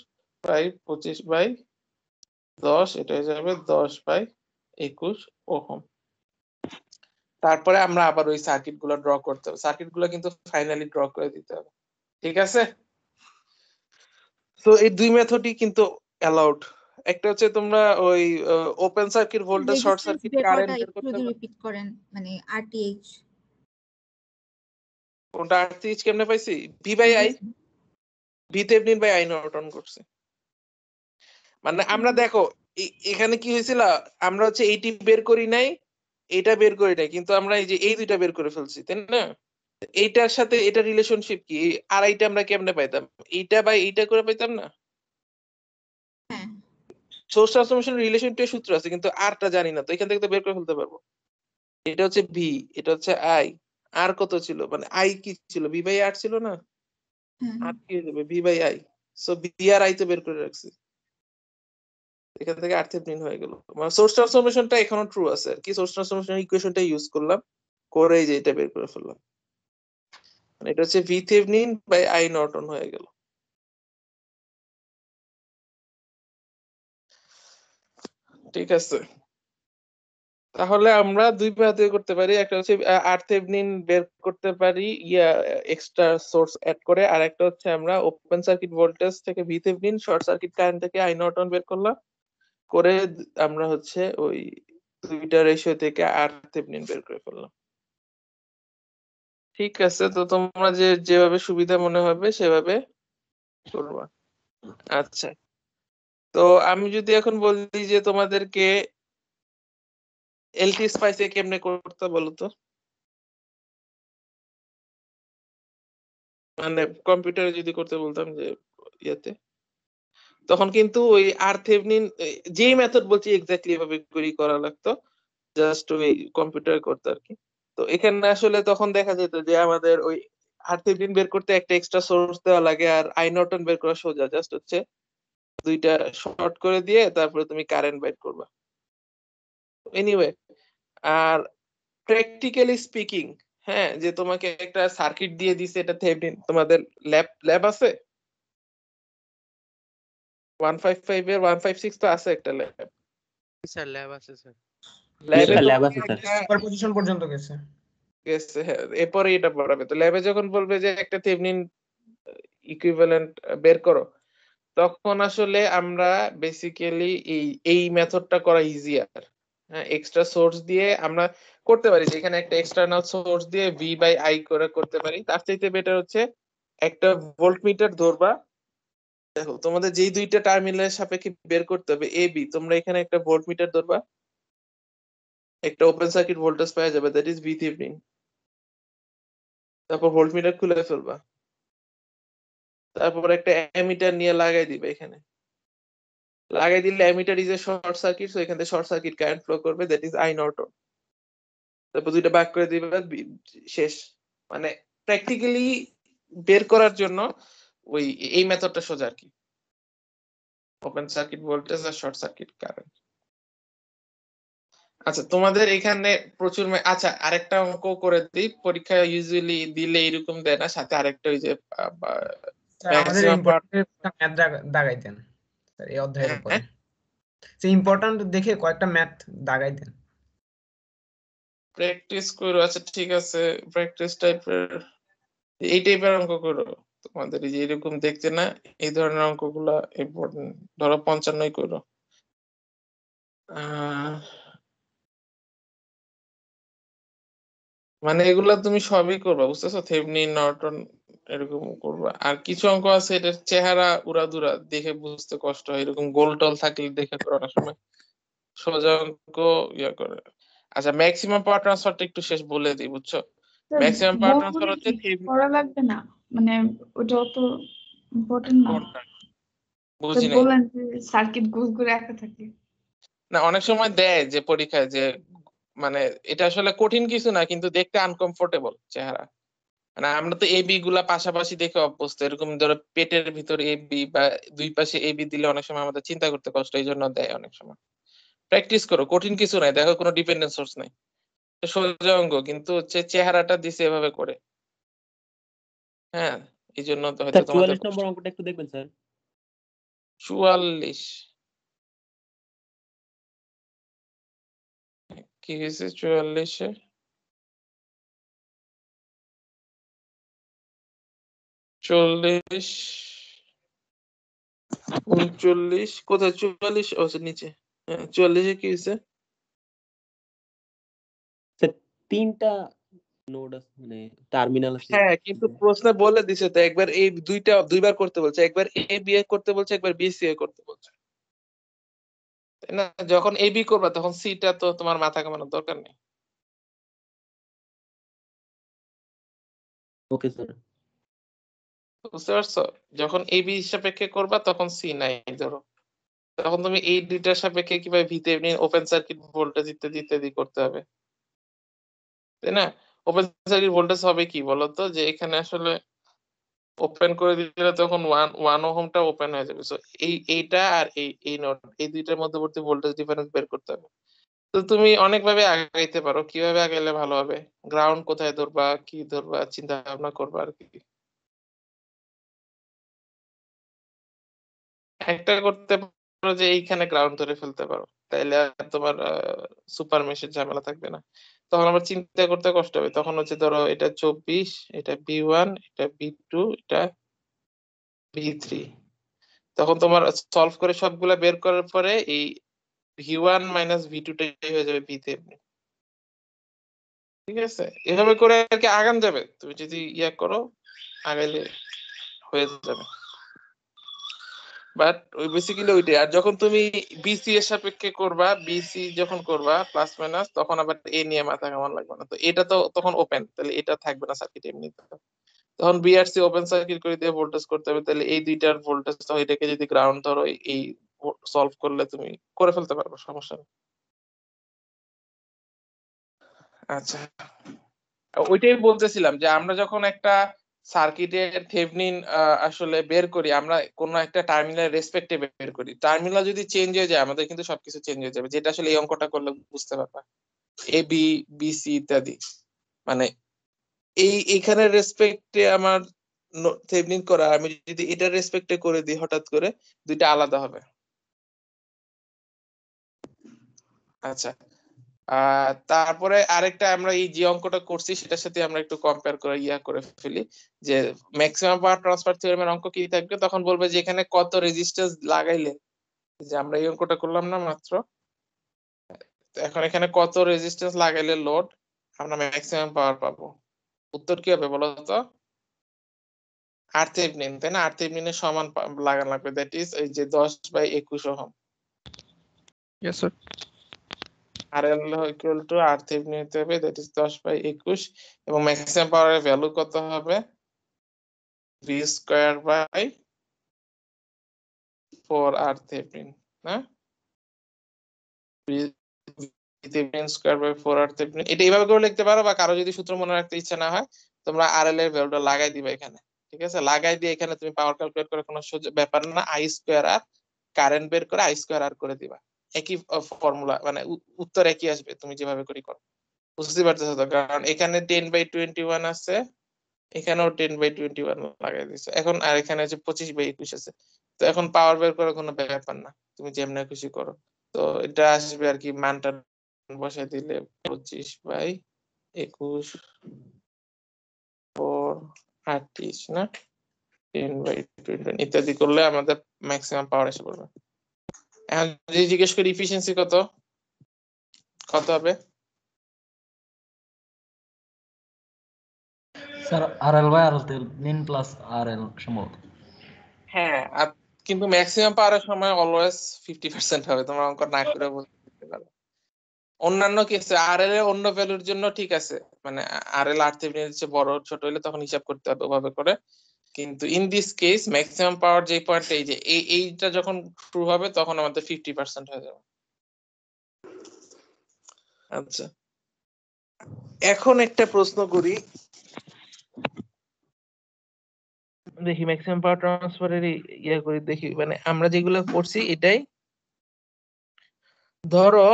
বাই 25/10 এটা হয়ে যাবে 10/21 ওহম তারপরে আমরা আবার ওই সার্কিট গুলো ড্র করতে হবে সার্কিট গুলো কিন্তু ফাইনালি ড্র করে দিতে হবে ঠিক আছে তো এই দুই মেথডই কিন্তু অ্যালাউড একটা হচ্ছে তোমরা ওই open circuit voltage short circuit current বের করতে যদি রিপিট করেন মানে আরটিএইচ কোনটা আরটিএইচ কেমনে পাইছি V by I V Thevenin by I Norton করছে মানে আমরা দেখো এখানে কি হয়েছিল আমরা হচ্ছে এইটি বের করি নাই এটা বের করি নাই কিন্তু আমরা এই যে এই দুইটা বের করে ফেলছি তাই না এইটার সাথে এটা রিলেশনশিপ কি আর এইটা আমরা কেমনে পাইতাম এইটা বাই এইটা করে পাইতাম না সোর্স ট্রান্সফরমেশন রিলেশনটার সূত্র আছে কিন্তু আরটা জানি না তো এখান থেকে তো বের করে ফেলতে পারবো এটা হচ্ছে ভি এটা হচ্ছে আই আর কত ছিল মানে আই কি ছিল ভি বাই আর ছিল না আর কি হয়ে যাবে V by I so V আর আই তো বের করে রাখছি এখান থেকে আর থেভনিন হয়ে গেল মানে সোর্স ট্রান্সফরমেশনটা এখনো ট্রু আছে আর কি সোর্স ট্রান্সফরমেশন ইকুয়েশনটা ইউজ করলাম করে এই যে এটা বের করে ফেললাম মানে এটা হচ্ছে V Thevenin by I Norton হয়ে গেল ঠিক আছে তাহলে আমরা দুই পদ্ধতি করতে পারি একটা হচ্ছে আর থেভনিন বের করতে পারি এক্সট্রা সোর্স অ্যাড করে আর একটা হচ্ছে আমরা ওপেন সার্কিট ভোল্টেজ থেকে V Thevenin short circuit current থেকে আই নর্টন বের করলাম করে আমরা হচ্ছে ওই দুইটা রেশিও থেকে আর থেভনিন বের করে ফেললাম ঠিক আছে তো তোমরা যেভাবে সুবিধা মনে হবে সেভাবে করবা আচ্ছা তো আমি যদি এখন বলি যে তোমাদেরকে এলটি স্পাইসে কেমনে করতে বলো তো মানে কম্পিউটারে যদি করতে বলতাম যে ইয়েতে তখন কিন্তু ওই আর থেভনিন যেই মেথড বলছি এক্স্যাক্টলি এভাবে করা লাগতো জাস্ট ওই কম্পিউটারে করতে আর কি তো এখানে আসলে তখন দেখা যেত যে আমাদের ওই আর থেভনিন বের করতে একটা এক্সট্রা সোর্স দেওয়া লাগে আর আই নর্টন বের করা সোজা জাস্ট হচ্ছে দুইটা শর্ট করে দিয়ে তারপরে তুমি কারেন্ট বের করবা এনিওয়ে আর প্র্যাকটিক্যালি স্পিকিং হ্যাঁ যে তোমাকে একটা সার্কিট দিয়ে দিছে এটা থেভনিন তোমাদের ল্যাব আছে 155 এর 156 তো আছে একটা ল্যাব স্যার ল্যাব আছে স্যার ল্যাব আছে স্যার সুপারপজিশন পর্যন্ত গেছে গেছে হ্যাঁ এরপরে এটা পড়াবে তো ল্যাবে যখন বলবে যে একটা থেভনিন ইকুইভ্যালেন্ট বের করো তখন আসলে আমরা বেসিক্যালি এই মেথডটা করা ইজিয়ার হ্যাঁ এক্সট্রা সোর্স দিয়ে আমরা করতে পারি যেখানে একটা এক্সটার্নাল সোর্স দিয়ে ভি বাই আই করে করতে পারি তার চাইতে বেটার হচ্ছে একটা ভোল্টমিটার ধরবা দেখো তোমাদের যেই দুইটা টার্মিনালের সাপেক্ষে বের করতে হবে এ বি তোমরা এখানে একটা ভোল্টমিটার ধরবা একটা ওপেন সার্কিট ভোল্টেজ পাওয়া যাবে, দ্যাট ইজ ভিথেভনিন। তারপর ভোল্টমিটার খুলে ফেলবা, তারপর একটা অ্যামিটার নিয়ে লাগাই দিবে এখানে, লাগাই দিলে ammeter is a short circuit, so এখান থেকে শর্ট সার্কিট কারেন্ট ফ্লো করবে, দ্যাট ইজ আই নর্টন। তারপর দুইটা ভাগ করে দিবে, শেষ। মানে প্র্যাকটিক্যালি বের করার জন্য ওই এই মেথডটা সোজা আর কি, ওপেন সার্কিট ভোল্টেজ আর শর্ট সার্কিট কারেন্ট। আচ্ছা তোমাদের এখানে প্রচুর আচ্ছা আরেকটা অঙ্ক করে দিই, পরীক্ষায় ইউজুয়ালি দিলে এরকম দেয় না, সাথে আরেকটা ওই যে স্যার আমাদের ইম্পর্টেন্ট ম্যাথ দাগাই দেন স্যার এই অধ্যায়ের উপরে, সেই ইম্পর্টেন্ট দেখে কয়েকটা ম্যাথ দাগাই দেন। প্র্যাকটিস করো। আচ্ছা ঠিক আছে, প্র্যাকটিস টাইপের এই টাইপের অঙ্ক করো। তোমাদের এই যে এরকম দেখতে না, এই ধরনের অঙ্কগুলা ইম্পর্টেন্ট। ধরো 55 করো। মানে এগুলা তুমি সবই করবা, বুঝতেছো? থেভনিন, নর্টন এরকম করবা। আর কিছু অঙ্ক আছে এটার চেহারা উড়াদুরা, দেখে বুঝতে কষ্ট হয়, এরকম গোল টোল থাকলে দেখে করো অনেক সময়, সোজা অঙ্ক ইয়া করে। আচ্ছা ম্যাক্সিমাম পাওয়ার ট্রান্সফারটা একটু শেষ বলে দিই, বুঝছো? ম্যাক্সিমাম পাওয়ার ট্রান্সফার হচ্ছে করা লাগবে না, মানে ওটা অত ইম্পর্টেন্ট না। বুঝি নাই। বলেন যে সার্কিট গোল করে একা থাকে না অনেক সময় দেয় যে পরীক্ষায় যে মানে এটা আসলে কঠিন কিছু না, কিন্তু দেখতে আনকমফোর্টেবল চেহারা। মানে আমরা তো এবি গুলা পাশাপাশি দেখে অভ্যস্ত, এরকম ধরো পেটের ভিতর এবি বা দুই পাশে এবি দিলে অনেক সময় আমাদের চিন্তা করতে কষ্ট, এই জন্য দেয় অনেক সময়। প্র্যাকটিস করো, কঠিন কিছু নাই, দেখো কোনো ডিপেন্ডেন্ট সোর্স নাই, সোজা অঙ্ক, কিন্তু হচ্ছে চেহারাটা দিছে এভাবে করে। হ্যাঁ এই জন্য তো হয়তো স্যার তোমাদের 44 নম্বর অঙ্কটা একটু দেখবেন স্যার। 44 কি হয়েছে 44-এ? 40, 39 কোথায়? 44 ও নিচে। হ্যাঁ 44-এ কি হয়েছে? স্যার তিনটা নোড আছে, মানে টার্মিনাল আছে। হ্যাঁ কিন্তু প্রশ্ন বলে দিছে তো, একবার এই দুইবার করতে বলছে, একবার এ বি করতে বলছে, একবার বি সি করতে বলছে, তাই না? যখন এ বি করবা তখন সিটা তো তোমার মাথা কামানোর দরকার নেই। Okay sir. বুঝতে পারছো? যখন এ বি সাপেক্ষে করবা তখন সি নাই ধরো, তখন তুমি এই দুইটার সাপেক্ষে কিভাবে ভিথেভনিন, ওপেন সার্কিট ভোল্টেজ ইত্যাদি ইত্যাদি করতে হবে, তাই না? ওপেন সার্কিট ভোল্টেজ হবে কি বলতো, যে এখানে আসলে ওপেন করে দিলে তখন 1 ওহমটা ওপেন হয়ে যাবে, সো এইটা আর এই নোড, এই দুইটার মধ্যবর্তী ভোল্টেজ ডিফারেন্স বের করতে হবে। তো তুমি অনেকভাবে আগাইতে পারো, কিভাবে আগাইলে ভালো হবে, গ্রাউন্ড কোথায় ধরবা, কি ধরবা, চিন্তা ভাবনা করবা আর কি। একটা করতে পারো যে এইখানে গ্রাউন্ড ধরে ফেলতে পারো, তাইলে আর তোমার সুপার মেশের ঝামেলা থাকবে না, তখন আবার চিন্তা করতে কষ্ট হবে। তখন হচ্ছে ধরো এটা 24, এটা B1, এটা B2, এটা B3, তখন তোমার সলভ করে সবগুলা বের করার পরে এই V1 মাইনাস V2 টাই হয়ে যাবে ভিথেভনিন। ঠিক আছে, এভাবে করে আর কি আগান যাবে, তুমি যদি ইয়া করো আগাইলে হয়ে যাবে। বাট ওই বেসিক্যালি ওইটাই। আর যখন তুমি বিসি এর সাপেক্ষে করবা, বিসি যখন করবা প্লাস মাইনাস, তখন আবার এ নিয়ে মাথা কামান লাগবে না, তো এটা তো তখন ওপেন, তাহলে এটা থাকবে না সার্কিট এমনি, তখন বিআরসি ওপেন সার্কিট করে দিয়ে ভোল্টেজ করতে হবে, তাহলে এই দুইটার ভোল্টেজ তো এটাকে যদি গ্রাউন্ড ধরো, এই সলভ করলে তুমি করে ফেলতে পারবে, সমস্যা নেই। আচ্ছা ওইটাই বলতেছিলাম যে আমরা যখন একটা সার্কিটের থেভনিন আসলে বের করি, আমরা কোন একটা টার্মিনাল রেসপেক্টে বের করি, টার্মিনাল যদি চেঞ্জ হয়ে যায় আমাদের কিন্তু সবকিছু চেঞ্জ হয়ে যাবে, যেটা আসলে এই অঙ্কটা করলে বুঝতে পারবা। এ বি বি সি ইত্যাদি, মানে এইখানে রেসপেক্টে আমার থেভনিন করা, আমি যদি এটার রেসপেক্টে করে দিই হঠাৎ করে, দুইটা আলাদা হবে। আচ্ছা তারপরে আরেকটা আমরা এই যে অঙ্কটা করছি সেটার সাথে আমরা একটু কম্পেয়ার করে করে ফেলি, যে ম্যাক্সিমাম পাওয়ার ট্রান্সফার থিওরেমের অঙ্ক কি থাকবে, তখন বলবে যে এখানে কত রেজিস্ট্যান্স লাগাইলে, যে আমরা এই অঙ্কটা করলাম না মাত্র, এখন এখানে কত রেজিস্ট্যান্স লাগাইলে লোড আমরা ম্যাক্সিমাম পাওয়ার পাবো। উত্তর কি হবে বলো তো? আর থেভনিন, তাই না? আর থেভনিনের সমান লাগানো লাগবে, দ্যাট ইজ এই যে 10/21 ohm. Yes sir. RL equal to R Thevenin নিতে হবে, দ্যাট ইজ 10/21, এবং ম্যাক্সিমাম পাওয়ারের ভ্যালু কত হবে? V square by 4R Thevenin, না? V Thevenin square by 4R Thevenin, এটা এইভাবে করে লিখতে পারো, বা কারো যদি সূত্র মনে রাখতে ইচ্ছা না হয় তোমরা RL এর ভ্যালুটা লাগাই দিবা এখানে, ঠিক আছে? লাগাই দিয়ে এখানে তুমি পাওয়ার ক্যালকুলেট করে কোনো ব্যাপার না, I স্কয়ার আর কারেন্ট বের করে I স্কয়ার আর করে দিবা, একই ফর্মুলা, মানে উত্তর একই আসবে তুমি যেভাবে করি করো। বুঝতে পারতেছো তো? কারণ এখানে 10/21 আছে, এখানেও 10/21 লাগাই দিছো এখন, আর এখানে হচ্ছে 25/21 আছে। তো এখন পাওয়ার বের করার কোনো ব্যাপার না, তুমি যেমন খুশি করো। তো এটা আসবে আর কি, মানটা বসাই দিলে 25/21 4/28 না, 10/21 ইত্যাদি করলে আমাদের ম্যাক্সিমাম পাওয়ার এসে পড়বে। এখন যদি জিজ্ঞেস করি ইফিসিয়েন্সি কত হবে? Sir RL by RL Thevenin plus RL সম্ভবত। হ্যাঁ, কিন্তু ম্যাক্সিমাম পাওয়ারের সময় অলওয়েজ 50% হবে, তোমরা অঙ্ক না করে বলতে পারো। অন্যান্য কেসে আরএল এর অন্য ভ্যালুর জন্য ঠিক আছে, মানে আরএল আর থেভনিনের চেয়ে বড় ছোট হলে তখন হিসাব করতে হবে ওভাবে করে, কিন্তু in this case maximum power যে পয়েন্ট, এই যে এইটা যখন ট্রু হবে তখন আমাদের 50% হয়ে যাবে। আচ্ছা, এখন একটা প্রশ্ন করি, দেখি ম্যাক্সিমাম পাওয়ার ট্রান্সফারের ইয়ে করি, দেখি মানে আমরা যেগুলো করছি এটাই। ধরো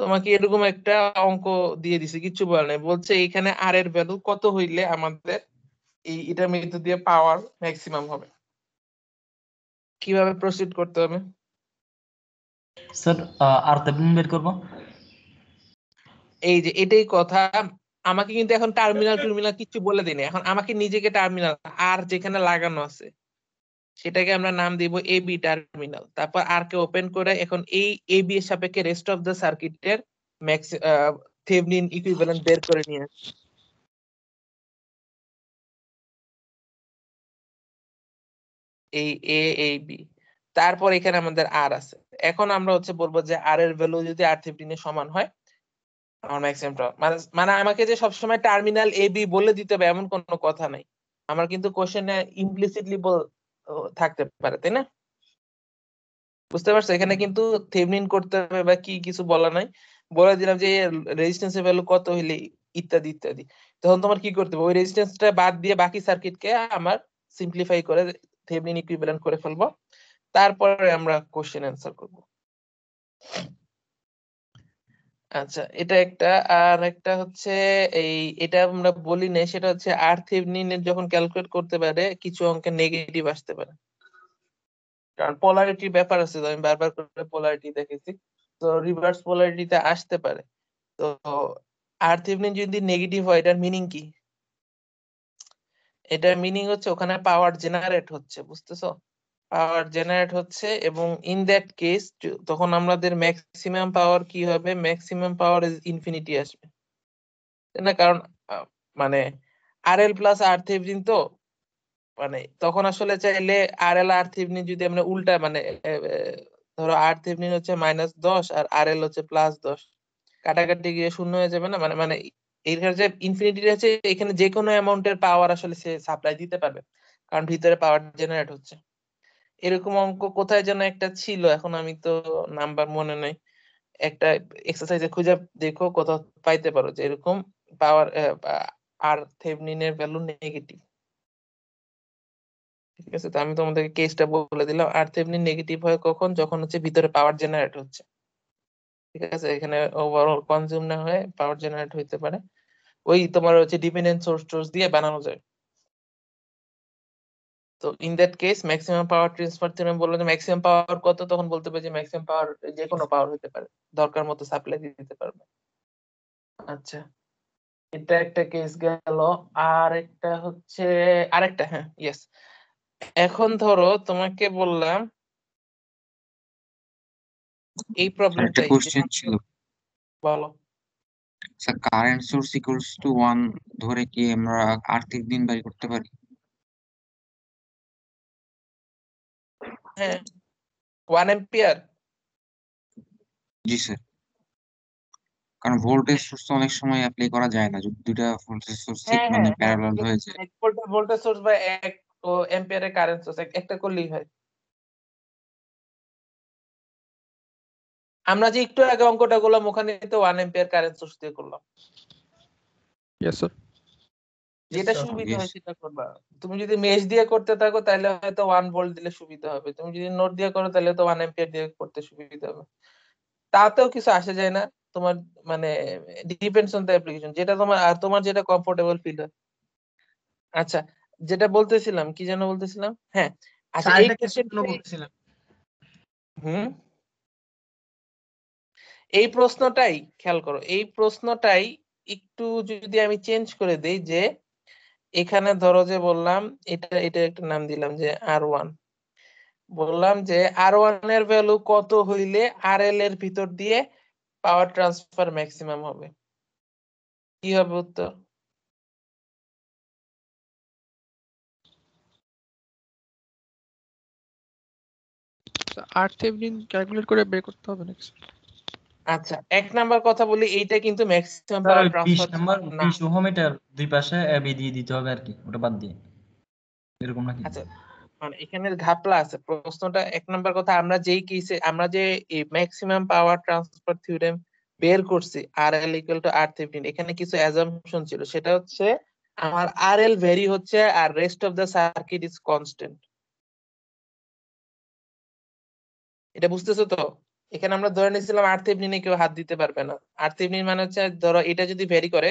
তোমাকে এরকম একটা অঙ্ক দিয়ে দিছে, কিছু বলে নাই, বলছে এখানে আর এর ভ্যালু কত হইলে আমাদের এটার মধ্যে দিয়ে পাওয়ার ম্যাক্সিমাম হবে, কিভাবে প্রসিড করতে হবে? স্যার আর থেভনিন বের করব। এই যে এটাই কথা, আমাকে কিন্তু এখন টার্মিনাল কিছু বলে দিনে, এখন আমাকে নিজেকে টার্মিনাল আর যেখানে লাগানো আছে সেটাকে আমরা নাম দিব এবি টার্মিনাল, তারপর আর কে ওপেন করে এখন এই এবি এর সাপেক্ষে রেস্ট অফ দ্য সার্কিটের থেভনিন ইকুইভ্যালেন্ট বের করে নিয়ে আসি। এই এ এই বি, তারপর এখানে আমাদের আর আছে। এখন আমরা হচ্ছে বলবো যে আর এর ভ্যালু যদি আর থেভনিন এর সমান হয় আমার ম্যাক্সিমাম পাওয়ার, মানে আমাকে যে সবসময় টার্মিনাল এ বি বলে দিতে হবে এমন কোনো কথা নাই, আমার কিন্তু কোশ্চেনে ইমপ্লিসিটলি থাকতে পারে, তাই না? বুঝতে পারছো? এখানে কিন্তু থেভনিন করতে হবে বা কি কিছু বলা নাই, বলে দিলাম যে রেজিস্ট্যান্সের ভ্যালু কত হইলে ইত্যাদি ইত্যাদি। তখন তোমার কি করতে হবে, ওই রেজিস্ট্যান্সটা বাদ দিয়ে বাকি সার্কিটকে আমার সিম্পলিফাই করে থেভনিন ইকুইভ্যালেন্ট করে ফেলবো, তারপরে আমরা কোশ্চেন অ্যান্সার করব। আচ্ছা, এটা একটা। আর একটা হচ্ছে এই, এটা আমরা বলি না, সেটা হচ্ছে আর থেভনিনের যখন ক্যালকুলেট করতে পারে কিছু অঙ্কে নেগেটিভ আসতে পারে, কারণ পোলারিটির ব্যাপার আছে, তো আমি বারবার করে পোলারিটি দেখেছি, তো রিভার্স পোলারিটিতে আসতে পারে। তো আর থেভনিন যদি নেগেটিভ হয় এটার মিনিং কি? এটার মিনিং হচ্ছে ওখানে পাওয়ার জেনারেট হচ্ছে, বুঝতেছো? পাওয়ার জেনারেট হচ্ছে, এবং ইন দ্যাট কেস তখন আমাদের ম্যাক্সিমাম পাওয়ার কি হবে? ম্যাক্সিমাম পাওয়ার ইজ ইনফিনিটি আসবে, তাই না? কারণ মানে আরএল প্লাস আর থেভনিন, তো মানে তখন আসলে চাইলে আরএল আর থেভনিন যদি আমরা উল্টা, মানে ধরো আর থেভনিন হচ্ছে -10 আর আরএল হচ্ছে +10, কাটাকাটি গিয়ে শূন্য হয়ে যাবে না, মানে মানে এখানে যে ইনফিনিটি আছে এখানে যে কোনো অ্যামাউন্টের পাওয়ার আসলে সে সাপ্লাই দিতে পারবে, কারণ ভিতরে পাওয়ার জেনারেট হচ্ছে। এরকম অঙ্ক কোথায় যেন একটা ছিল, এখন আমি তো নাম্বার মনে নাই, একটা এক্সারসাইজে খুঁজে দেখো কোথাও পাইতে পারো যে এরকম পাওয়ার আর থেভনিনের ভ্যালু নেগেটিভ। ঠিক আছে, তো আমি তোমাদেরকে কেসটা বলে দিলাম, আর থেভনিন নেগেটিভ হয় কখন? যখন হচ্ছে ভিতরে পাওয়ার জেনারেট হচ্ছে, ঠিক আছে? এখানে ওভারঅল কনজিউম না হয়ে পাওয়ার জেনারেট হইতে পারে, ওই তোমার হচ্ছে ডিপেন্ডেন্ট সোর্স দিয়ে বানানো যায়। তো in that case maximum power transfer theorem বললো যে ম্যাক্সিমাম পাওয়ার কত, তখন বলতে পারে যে ম্যাক্সিমাম পাওয়ার যে কোনো পাওয়ার হতে পারে, দরকার মতো সাপ্লাই দিতে পারবে। আচ্ছা, এটা একটা কেস গেল। আর একটা হচ্ছে আরেকটা, হ্যাঁ ইয়েস, এখন ধরো তোমাকে বললাম এই একটা প্রবলেমটাই, কোশ্চেন ছিল বলো। Sir, current source equals to 1 ধরে কি আমরা আর্থিক দিন বাড়ি করতে পারি? হ্যাঁ, 1 এম্পিয়ার। জি স্যার। কারণ ভোল্টেজ সোর্স অনেক সময় অ্যাপ্লাই করা যায় না যদি দুইটা ভোল্টেজ সোর্স হ্যাঁ মানে হ্যাঁ হ্যাঁ প্যারালাল হয়ে যায়। এক ভোল্টেজ সোর্স বা এক এম্পিয়ারের কারেন্ট সোর্স একটা করলেই হয়। আমরা যে একটু আগে অঙ্কটা করলাম ওখানে তো 1 এম্পিয়ার কারেন্ট সোর্স দিয়ে করলাম। Yes sir. যেটা sir. সুবিধা হয় Yes. সেটা করবা। তুমি যদি মেশ দিয়ে করতে থাকো তাহলে হয়তো 1 ভোল্ট দিলে সুবিধা হবে, তুমি যদি নোড দিয়ে করো তাহলে তো 1 এম্পিয়ার দিয়ে করতে সুবিধা হবে। তাতেও কিছু আসে যায় না, তোমার মানে ডিপেন্ডস অন দ্য অ্যাপ্লিকেশন, যেটা তোমার আর তোমার যেটা কমফোর্টেবল ফিল হয়। আচ্ছা, যেটা বলতেছিলাম কি যেন বলতেছিলাম, হ্যাঁ আচ্ছা এই আরেকটা কেসের জন্য কোশ্চেনটাই বলছিলাম। এই প্রশ্নটাই খেয়াল করো, এই প্রশ্নটাই একটু যদি আমি চেঞ্জ করে দেই যে এখানে ধরো যে বললাম এটা একটা নাম দিলাম যে R1, বললাম যে R1 এর ভ্যালু কত হইলে RL এর ভিতর দিয়ে পাওয়ার ট্রান্সফার ম্যাক্সিমাম হবে, কি হবে উত্তর? RThevenin ক্যালকুলেট করে বের করতে হবে নাকি স্যার? আচ্ছা, এক নাম্বার কথা বলি, এইটা কিন্তু ম্যাক্সিমাম স্যার পাওয়ার ওই 20 ট্রান্সফার নাম্বার না। 20 ওহমের দুই পাশে এবি দিয়ে দিতে হবে আর কি, ওটা বাদ দিয়ে, এরকম নাকি? আচ্ছা, মানে এখানে ঘাপলা আছে প্রশ্নটা। এক নাম্বার কথা, আমরা যেই কেসে আমরা যে ম্যাক্সিমাম পাওয়ার ট্রান্সফার থিওরেম বের করছি RL ইকুয়াল টু RThevenin, এখানে কিছু অ্যাজাম্পশন ছিল, সেটা হচ্ছে আমার RL ভ্যারি হচ্ছে আর rest of the circuit is constant. এটা বুঝতেছো তো? এখানে আমরা ধরে নিয়েছিলাম RThevenin এ কেউ হাত দিতে পারবে না। RThevenin মানে হচ্ছে ধরো এটা যদি ভ্যারি করে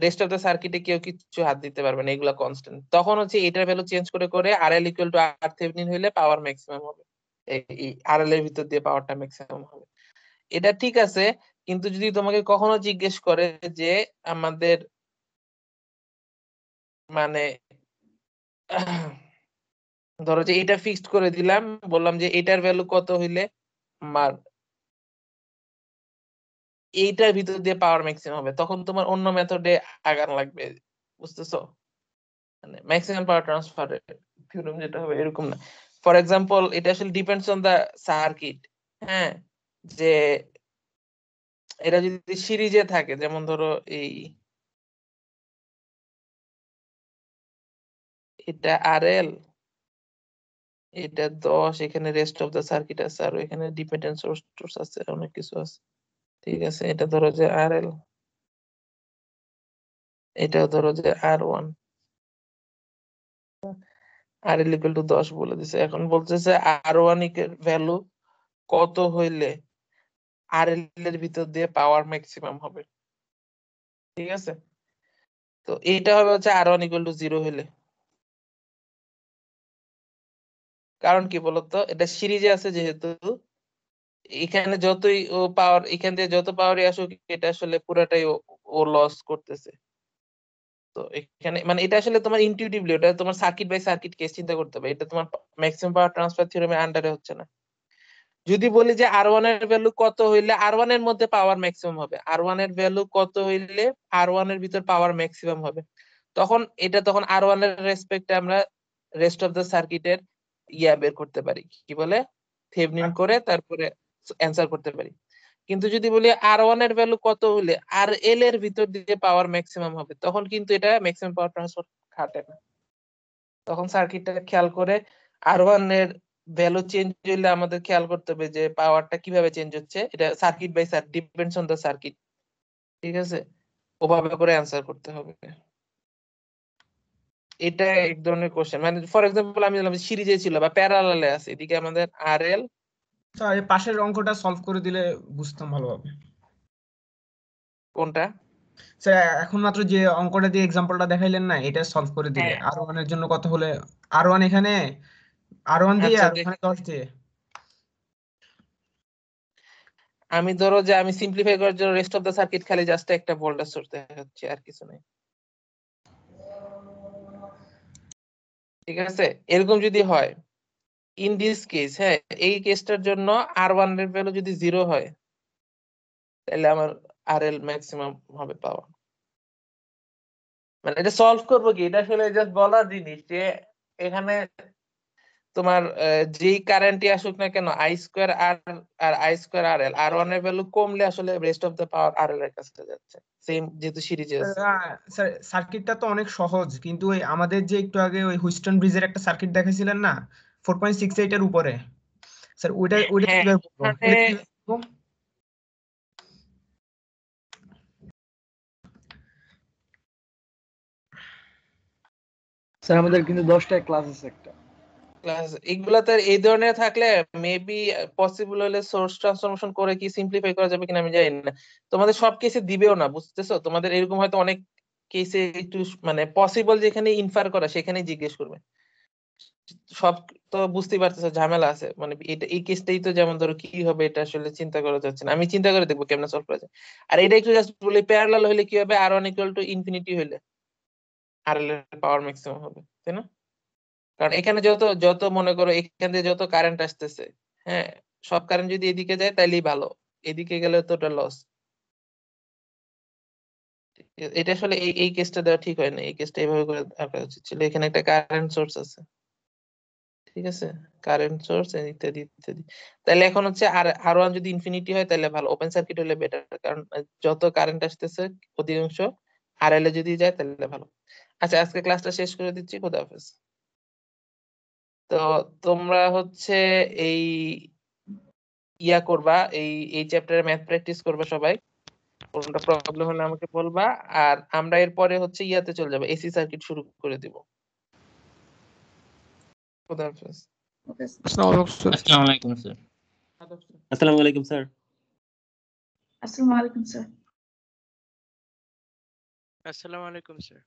রেস্ট অফ দ্য সার্কিটে কেউ কিছু হাত দিতে পারবে না, এগুলা কনস্ট্যান্ট। তখন হচ্ছে এটার ভ্যালু চেঞ্জ করে করে RL ইকুয়াল টু RThevenin হইলে পাওয়ার ম্যাক্সিমাম হবে, এই RL এর ভিতর দিয়ে পাওয়ারটা ম্যাক্সিমাম হবে। এটা ঠিক আছে, কিন্তু যদি তোমাকে কখনো জিজ্ঞেস করে যে আমাদের মানে ধরো যে এটা ফিক্সড করে দিলাম, বললাম যে এটার ভ্যালু কত হইলে আমার এইটার ভিতর দিয়ে পাওয়ার ম্যাক্সিমাম হবে, তখন তোমার অন্য মেথডে আগান লাগবে, বুঝতেছো? মানে ম্যাক্সিমাম পাওয়ার ট্রান্সফার থিওরেম যেটা হবে এরকম না। ফর এক্সাম্পল এটা আসলে ডিপেন্ডস অন দা সার্কিট। হ্যাঁ, যে এটা যদি সিরিজে থাকে, যেমন ধরো এই এটা RL, এটা 10, এখানে রেস্ট অফ দা সার্কিট আছে আর এখানে ডিপেন্ডেন্ট সোর্স আছে, অনেক কিছু আছে। ঠিক আছে, এটা ধরো যে RL, এটা ধরো যে R1, RL ইকুয়াল টু 10 বলে দিছে। এখন বলতেছে R1 এর ভ্যালু কত হইলে RL এর ভিতর দিয়ে পাওয়ার ম্যাক্সিমাম হবে। ঠিক আছে, তো এইটা হবে হচ্ছে R1 ইকুয়াল টু 0 হইলে। কারণ কি বলতো, এটা সিরিজে আছে যেহেতু, এখানে যতই ও পাওয়ার, এখান দিয়ে যত পাওয়ারই আসুক এটা আসলে পুরাটাই ও লস করতেছে। তো এখানে মানে এটা আসলে তোমার ইনটিউটিভলি, ওটা তোমার সার্কিট বাই সার্কিট কেস চিন্তা করতে হবে, এটা তোমার ম্যাক্সিমাম পাওয়ার ট্রান্সফার থিওরেমের আন্ডারে হচ্ছে না। যদি বলি যে R1 এর ভ্যালু কত হইলে R1 এর মধ্যে পাওয়ার ম্যাক্সিমাম হবে, R1 এর ভ্যালু কত হইলে R1 এর ভিতর পাওয়ার ম্যাক্সিমাম হবে, তখন তখন R1 এর রেসপেক্টে আমরা রেস্ট অফ দ্য সার্কিটের বের করতে পারি, কি বলে থেভনিন করে তারপরে অ্যান্সার করতে পারি। কিন্তু যদি বলি R1 এর ভ্যালু কত হলে RL এর ভিতর দিয়ে পাওয়ার ম্যাক্সিমাম হবে, তখন কিন্তু এটা ম্যাক্সিমাম পাওয়ার ট্রান্সফার খাটে না। তখন সার্কিটটা খেয়াল করে R1 এর ভ্যালু চেঞ্জ হইলে আমাদের খেয়াল করতে হবে যে পাওয়ারটা কিভাবে চেঞ্জ হচ্ছে, এটা circuit by circuit depends on the circuit. ঠিক আছে, ওভাবে করে অ্যান্সার করতে হবে। এটা এক ধরনের কোশ্চেন, মানে ফর এক্সাম্পল আমি বললাম সিরিজে ছিল বা প্যারালালে আছে, এদিকে আমাদের RL। স্যার এই পাশের অঙ্কটা সলভ করে দিলে বুঝতাম ভালোভাবে। কোনটা? স্যার এখন মাত্র যে অঙ্কটা দিয়ে এক্সাম্পলটা দেখাইলেন না, এটা সলভ করে দিলে হ্যাঁ, R1 এর জন্য কত হলে R1 এখানে R1 দিয়ে আচ্ছা আর ওখানে 10 দিয়ে। আমি ধরো যে আমি সিম্পলিফাই করার জন্য রেস্ট অফ দা সার্কিট খালি জাস্ট একটা ভোল্টেজ সোর্স দেখাচ্ছি, আর কিছু নাই। ঠিক আছে, এরকম যদি হয় ইন দিস কেস, হ্যাঁ এই কেসটার জন্য R1 এর ভ্যালু যদি 0 হয় তাহলে আমার RL ম্যাক্সিমাম হবে পাওয়া। মানে এটা সলভ করবো কি, এটা আসলে জাস্ট বলার জিনিস যে এখানে তোমার যেই কারেন্টই আসুক না কেন আই স্কোয়ার আর আর I square R L R one এর ভ্যালু কমলে আসলে rest of the power R L এর কাছে যাচ্ছে সেম যেহেতু সিরিজে আছে। স্যার সার্কিটটা তো অনেক সহজ, কিন্তু ওই আমাদের যে একটু আগে ওই হুইস্টন ব্রিজের একটা সার্কিট দেখাইছিলেন না 4.68 এর উপরে, স্যার ওইটা হ্যাঁ, কিভাবে করবো? ওখানে ওইটা কিভাবে করবো? স্যার আমাদের কিন্তু 10টায় ক্লাস আছে একটা। ক্লাস এগুলাতে এই ধরনের থাকলে মেবি পসিবল হলে সোর্স ট্রান্সফরমেশন করে কি সিম্পলিফাই করা যাবে কিনা আমি জানি না। তোমাদের সব কেসে দিবেও না, বুঝতেছো? তোমাদের এরকম হয়তো অনেক কেসে একটু মানে পসিবল যেখানে ইনফার করা সেখানেই জিজ্ঞেস করবে। সব তো বুঝতেই পারতেছো ঝামেলা আছে, মানে এটা এই কেসটাই তো যেমন ধরো কি হবে এটা আসলে চিন্তা করা যাচ্ছে না। আমি চিন্তা করে দেখবো কেমনে সলভ করা যায়। আর এটা একটু জাস্ট বলি প্যারালাল হলে কি হবে, আর অন ইকুয়াল টু ইনফিনিটি হলে আর এর পাওয়ার ম্যাক্সিমাম হবে, তাই না? কারণ এখানে যত যত মনে করো এখান দিয়ে যত কারেন্ট আসতেছে, হ্যাঁ, সব কারেন্ট যদি এদিকে যায় তাইলেই ভালো, এদিকে গেলে তো ওটা লস। এটা আসলে এই কেসটা দেওয়া ঠিক হয় না, এই কেসটা এইভাবে করে রাখা উচিত ছিল। এখানে একটা কারেন্ট সোর্স আছে, ঠিক আছে, কারেন্ট সোর্স ইত্যাদি ইত্যাদি। তাহলে এখন হচ্ছে আর ওয়ান যদি ইনফিনিটি হয় তাহলে ভালো, ওপেন সার্কিট হলে বেটার, কারণ যত কারেন্ট আসতেছে অধিকাংশ আর এল এ যদি যায় তাহলে ভালো। আচ্ছা, আজকে ক্লাসটা শেষ করে দিচ্ছি, খোদা হাফেজ। তো তোমরা হচ্ছে এই ইয়া করবা, এই চ্যাপ্টারে ম্যাথ প্র্যাকটিস করবা সবাই, কোনটা প্রবলেম হলে আমাকে বলবা। আর আমরা এরপরে হচ্ছে ইয়াতে চলে যাবো, এসি সার্কিট শুরু করে দিব। খোদা হাফেজ। ওকে আসসালামু আলাইকুম স্যার। আসসালামু আলাইকুম স্যার। আসসালামু আলাইকুম স্যার। আসসালামু আলাইকুম স্যার।